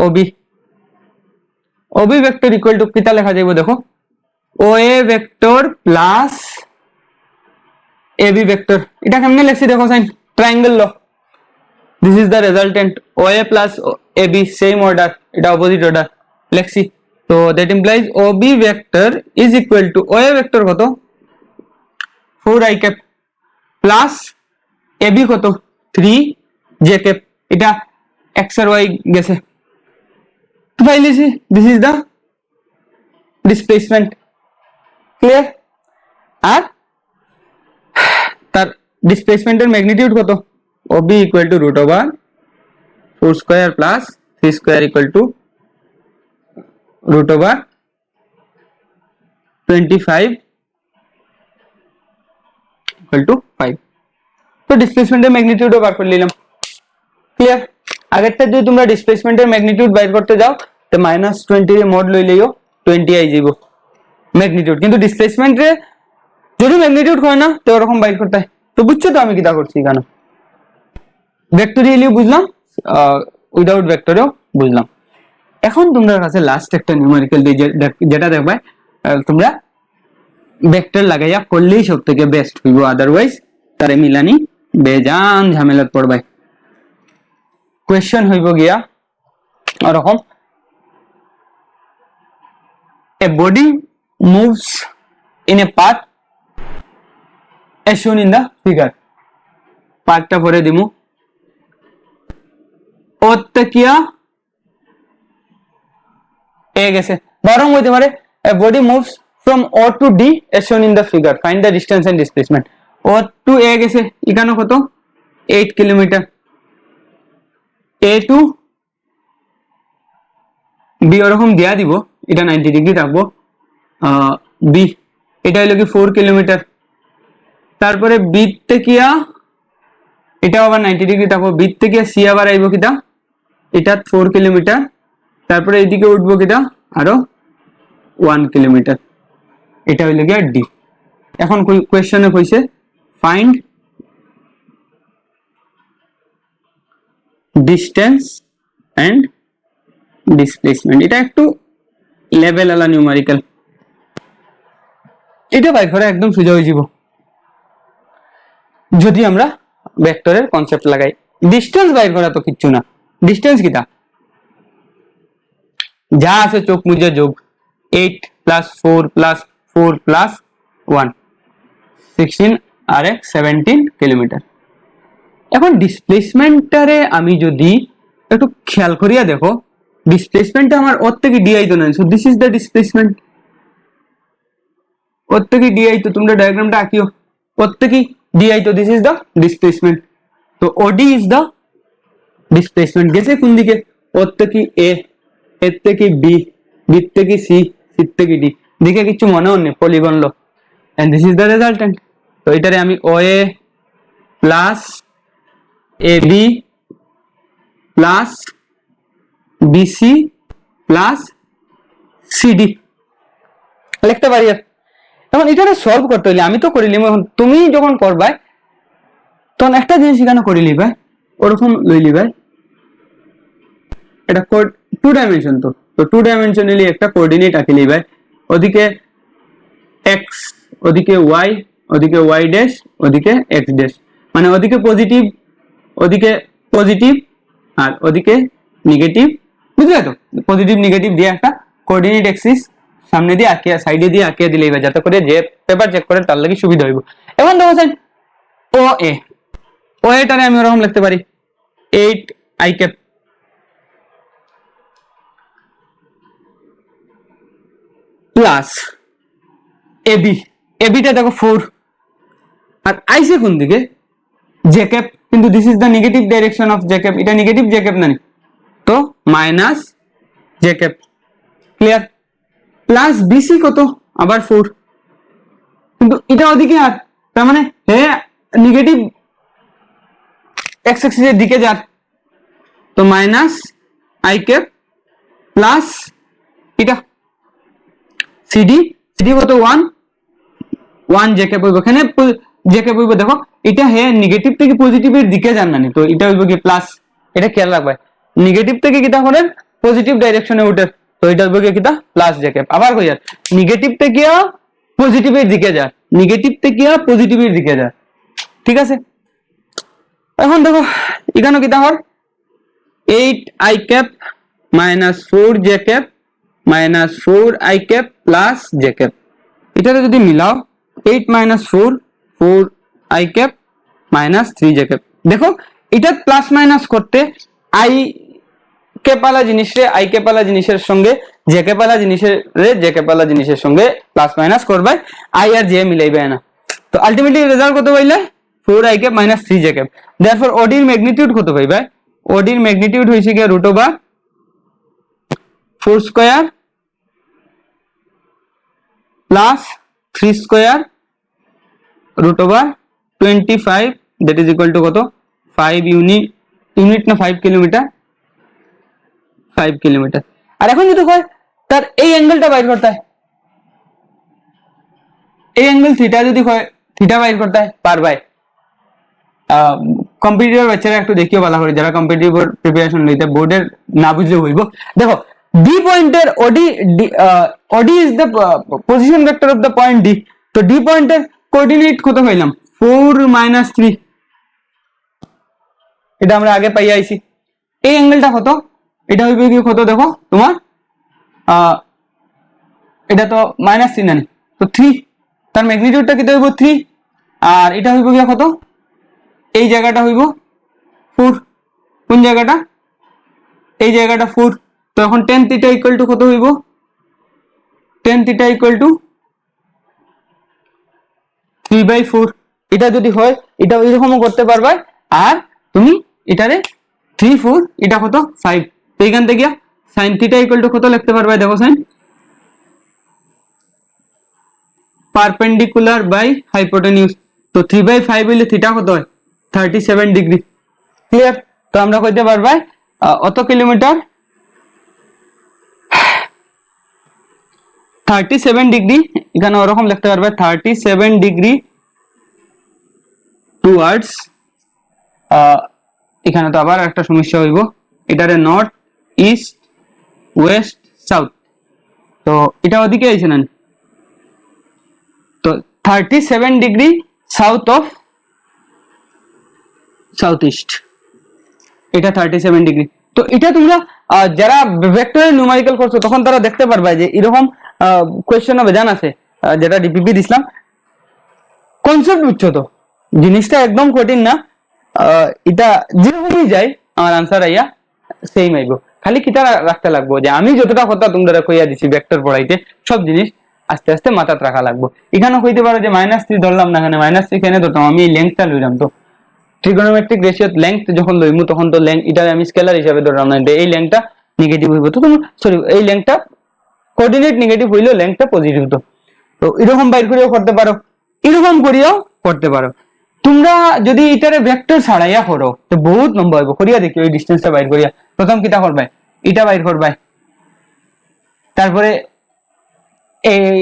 OB, OB vector equal to কিতা লেখা যাইব দেখো, OA vector plus AB vector. এটা কেমনে লিখছি দেখো sign, triangle law, this is the resultant, OA plus AB same order, এটা অপোজিট অর্ডার লিখছি। তো that implies OB vector is equal to OA vector কত 4i ক্যাপ প্লাস এবি কত 3j cap, এটা x আর y গেছে তো পাইলেছি this is the displacement, clear. আর তার ডিসপ্লেসমেন্টের ম্যাগনিটিউড কত, OB equal to root over 4 square plus 3 square equal to root over 25 equal to 5। তো ডিসপ্লেসমেন্টের ম্যাগনিটিউডও বার করে নিলাম, ক্লিয়ার। আগেরটা যদি তোমরা ডিসপ্লেসমেন্টের ম্যাগনিটিউড বাইর করতে যাও তো -20 এর মড লই লইও 20 আই যাইব ম্যাগনিটিউড, কিন্তু ডিসপ্লেসমেন্টে যদি ম্যাগনিটিউড হয় না তো ওরকম বাইর করতে হয়। তো বুঝছো তো আমি কিটা করছি এখানে, ভেক্টরিয়ালিও বুঝলাম উইদাউট ভেক্টরেও বুঝলাম। এখন তোমাদের কাছে লাস্ট একটা নিউমেরিক্যাল যেটা দেখবে তোমরা ভেক্টর লাগাইয়া করলেই সব থেকে বেস্ট হইব, আদারওয়াইজ তারে মিলানি বেজান ঝামেলাত পড়বাই। কোয়েশ্চেন হইব গিয়া ওরকম, a body moves in a path as shown in the figure, পার্টটা পরে দিমু, ওত্তকিয়া এ গেছে, বরং হইতে পারে a body moves from O to D as shown in the figure, find the distance and displacement। O to A গেছে এখানে কত 8 কিলোমিটার, A to B ওরকম দেয়া দিব, এটা 90 ডিগ্রি রাখবো, B এটা হলো কি 4 কিলোমিটার, তারপরে B থেকে এটা আবার 90 ডিগ্রি থাকবো, B থেকে C আবার আইব কিটা এটা 4 কিলোমিটার, তারপরে এইদিকে উঠবো কিটা আরো 1 কিলোমিটার, এটা হইল গিয়া D। এখন কোয়েশ্চনে কইছে ফাইন্ড ডিস্টেন্স এন্ড ডিসপ্লেসমেন্ট, এটা একটু লেভেল আলা নিউমেরিক্যাল, এটা বাইর করে একদম সোজা হয়ে যাব যদি আমরা ভেক্টরের কনসেপ্ট লাগাই। ডিস্টেন্স বাইর করা তো কিচ্ছু না, ডিস্টেন্স কিটা যা আছে চোখ মুজে যোগ, 8 প্লাস 4 প্লাস 4 প্লাস 1 16 আর 17 কিলোমিটার। এখন ডিসপ্লেসমেন্টটারে আমি যদি একটু খেয়াল করিয়া দেখো, ডিসপ্লেসমেন্টটা আমার ওর থেকে ডি আইতো না, so this is the displacement, ওর থেকে ডি আইতো, তোমরা ডায়াগ্রামটা আঁকিও, ওর থেকে ডি আইতো, দিস ইজ দ্য ডিসপ্লেসমেন্ট। তো ওডি ইজ দ্য ডিসপ্লেসমেন্ট, গেছে কোন দিকে, ওর থেকে এ, এর থেকে বি, বি থেকে সি, সি থেকে ডি, দেখে কিছু মনে হয়নি, polygon law, and this is the resultant. তো এটারে আমি OA plus AB plus BC plus CD লিখতে পারি। এখন এটা সলভ করতে হলে আমি তো করিলাম, এখন তুমি যখন করবা তখন একটা জিনিস এখানে করে লিবা, ওরকম লই লিবা, এটা কোড 2 ডাইমেনশন, তো 2 ডাইমেনশনালি একটা কোঅর্ডিনেট আঁকি লিবা, ওদিকে এক্স, ওদিকে ওয়াই, ওদিকে ওয়াই ড্যাশ, ওদিকে এক্স ড্যাশ, মানে ওদিকে পজিটিভ, ওদিকে পজিটিভ আর ওদিকে নেগেটিভ, বুঝলে তো, পজিটিভ নেগেটিভ দিয়ে একটা কোঅর্ডিনেট অ্যাক্সিস সামনে দিয়ে আঁকিয়া সাইডে দিয়ে আঁকিয়া দিলেই বা, যাতে করে যে পেপার চেক করে তার লাগি সুবিধা হইব। এখন দেখো স্যার ও এ, ও এটারে আমি ওরকম লিখতে পারি 8 আই ক্যাপ, প্লাস এবি, এবিটা দেখো 4 আর আইসে কোন দিকে জে ক্যাপ, কিন্তু this is the negative direction of J cap, এটা নেগেটিভ জে ক্যাপ না, তো minus J cap. Clear? Plus BC কত আবার 4, কিন্তু এটা ওদিকে আর, তার মানে হ্যাঁ নেগেটিভ এক্স অ্যাক্সিসের দিকে যার, তো মাইনাস আই ক্যাপ প্লাস এটা সিডি, সিডি কত 1 জে ক্যাপ হইব, এখানে জে ক্যাপ হইব। দেখো এটা হ্যাঁ নেগেটিভ থেকে পজিটিভের দিকে যান না, তো এটা হইব কি প্লাস, এটা খেয়াল রাখবে, নেগেটিভ থেকে কিটা করেন পজিটিভ ডাইরেকশনে উঠে, তো এটা হইব কি কিটা প্লাস জে ক্যাপ। আবার কই আর নেগেটিভ থেকে পজিটিভের দিকে যা, নেগেটিভ থেকে পজিটিভের দিকে যা, ঠিক আছে। এখন দেখো এখানে কিটা হল 8 I cap minus 4 J cap minus 4 I cap plus J cap, এটাতে যদি মিলাও 8 minus 4 4 I cap minus 3 J cap. দেখো এটা প্লাস মাইনাস করতে আই ক্যাপ वाला জিনিসে আই ক্যাপ वाला জিনিসের সঙ্গে জে ক্যাপ वाला জিনিসের জে ক্যাপ वाला জিনিসের সঙ্গে প্লাস মাইনাস করবে, আই আর জে মিলাইবে না, তো আলটিমেটলি রেজাল্ট কত পাইলে 4 I cap minus 3 J cap. Therefore OD এর ম্যাগনিটিউড কত পাইবে, ওডি এর ম্যাগনিটিউড হইছে কি √4 square plus 3 square √25, that is equal to কত 5 ইউনিট না 5 কিলোমিটার, 5 কিলোমিটার। আর এখন যদি হয় তার এই অ্যাঙ্গেলটা বাইর করতে হয়, এই অ্যাঙ্গেল থিটা যদি হয় থিটা বাইর করতে হয় পারবে। কম্পিটিটিভ বাচ্চারা একটু দেখিও ভালো করে, যারা কম্পিটিটিভ প্রিপারেশন নিতে বোর্ডের না বুঝলে হইব। দেখো ডি পয়েন্টের OD is the position vector of the point D, তো ডি পয়েন্টের কোঅর্ডিনেট কত পাইলাম 4 মাইনাস 3, এটা আমরা আগে পাই আইছি। এই অ্যাঙ্গেলটা কত, এটা হইবে কি কত দেখো তোমার এটা তো মাইনাস 3 না, তো 3, তার ম্যাগনিটিউডটা কত হইব 3, আর এটা হইব কি কত, এই জায়গাটা হইব 4, কোন জায়গাটা এই জায়গাটা 4, তো এখন tan থিটা ইকুয়াল টু কত হইব, tan থিটা ইকুয়াল টু 3/4। এটা যদি হয় এটা এরকমও করতে পারবে, আর তুমি এটারে 3 4 এটা কত 5, তো এখান থেকে sin থিটা ইকুয়াল টু কত লিখতে পারবে, দেখো sin পারপেন্ডিকুলার বাই হাইপোটেনিউজ, তো 3/5 হইলে থিটা কত হয় 37 ডিগ্রি। ক্লিয়ার? তো আমরা কইতে পারবে অত কিলোমিটার 37 ডিগ্রি, এখানে ওরকম লিখতে পারবে 37 ডিগ্রি টুয়ার্ডস, এখানে তো আবার একটা সমস্যা হইব, এটারে নর্থ ইস্ট ওয়েস্ট সাউথ, তো এটা ওদিকে আইছে না, তো 37 degree south of south east, এটা 37 ডিগ্রি। তো এটা তোমরা যারা ভেক্টরের নিউমেরিক্যাল করছো তখন তারা দেখতে পারবে যে এরকম কোয়েশ্চেন হবে, জানা আছে যেটা ডিপিপি দিছিলাম, কনসেপ্ট বুঝছো তো, জিনিসটা একদম কঠিন না, এটা যেরকমই যায় আমার আনসার আইয়া সেম আইব, খালি কিটা রাখতে লাগবো যে আমি যতটা কথা তোমরা কইয়া দিছি ভেক্টর পড়াইতে সব জিনিস আস্তে আস্তে মাথাত রাখা লাগবো। এখানে কইতে পারো যে -3 ধরলাম না, এখানে -3 কেন ধরতাম, আমি এই লেংথটা লইলাম, তো ট্রিগোনোমেট্রিক রেশিও লেংথ যখন লইমু তখন তো লেংথ এটা আমি স্কেলার হিসাবে ধরলাম না, এই লেংথটা নেগেটিভ হইব, তো তুমি সরি এই লেংথটা কোঅর্ডিনেট নেগেটিভ হইলো লেংথটা পজিটিভ, তো এরকম বাইর করেও করতে পারো, এরকম করিও করতে পারো। তোমরা যদি এটারে ভেক্টর ছাড়াইয়া করো তো বহুত লম্বা হইব, করিয়া দেখি ওই ডিসটেন্সটা বাইর করিয়া, প্রথম কিটা করবে এটা বাইর করবে, তারপরে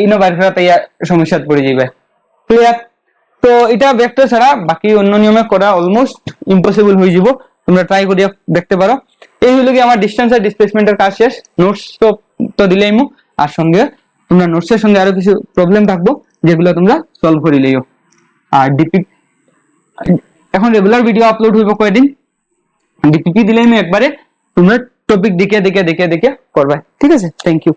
ইনো বাইর করা তাইয়া সমস্যাত পড়ে যাইবে। ক্লিয়ার? তো এটা ভেক্টর ছাড়া বাকি অন্য নিয়মে করা অলমোস্ট ইম্পসিবল হয়ে যাব, তোমরা ট্রাই করিয়া দেখতে পারো। এই হলো কি আমার ডিসটেন্স আর ডিসপ্লেসমেন্টের কাজ শেষ, নোটস তো দিলেইমু, আর সঙ্গে তোমরা নোটসের সঙ্গে আরো কিছু প্রবলেম থাকবো যেগুলো তোমরা সলভ করে লইও। আর ডিপি এখন রেগুলার ভিডিও আপলোড হইব কয়দিন, ডিপিপি দিলেইমু একবারে, তোমরা টপিক দেখে দেখে করবে, ঠিক আছে? Thank you.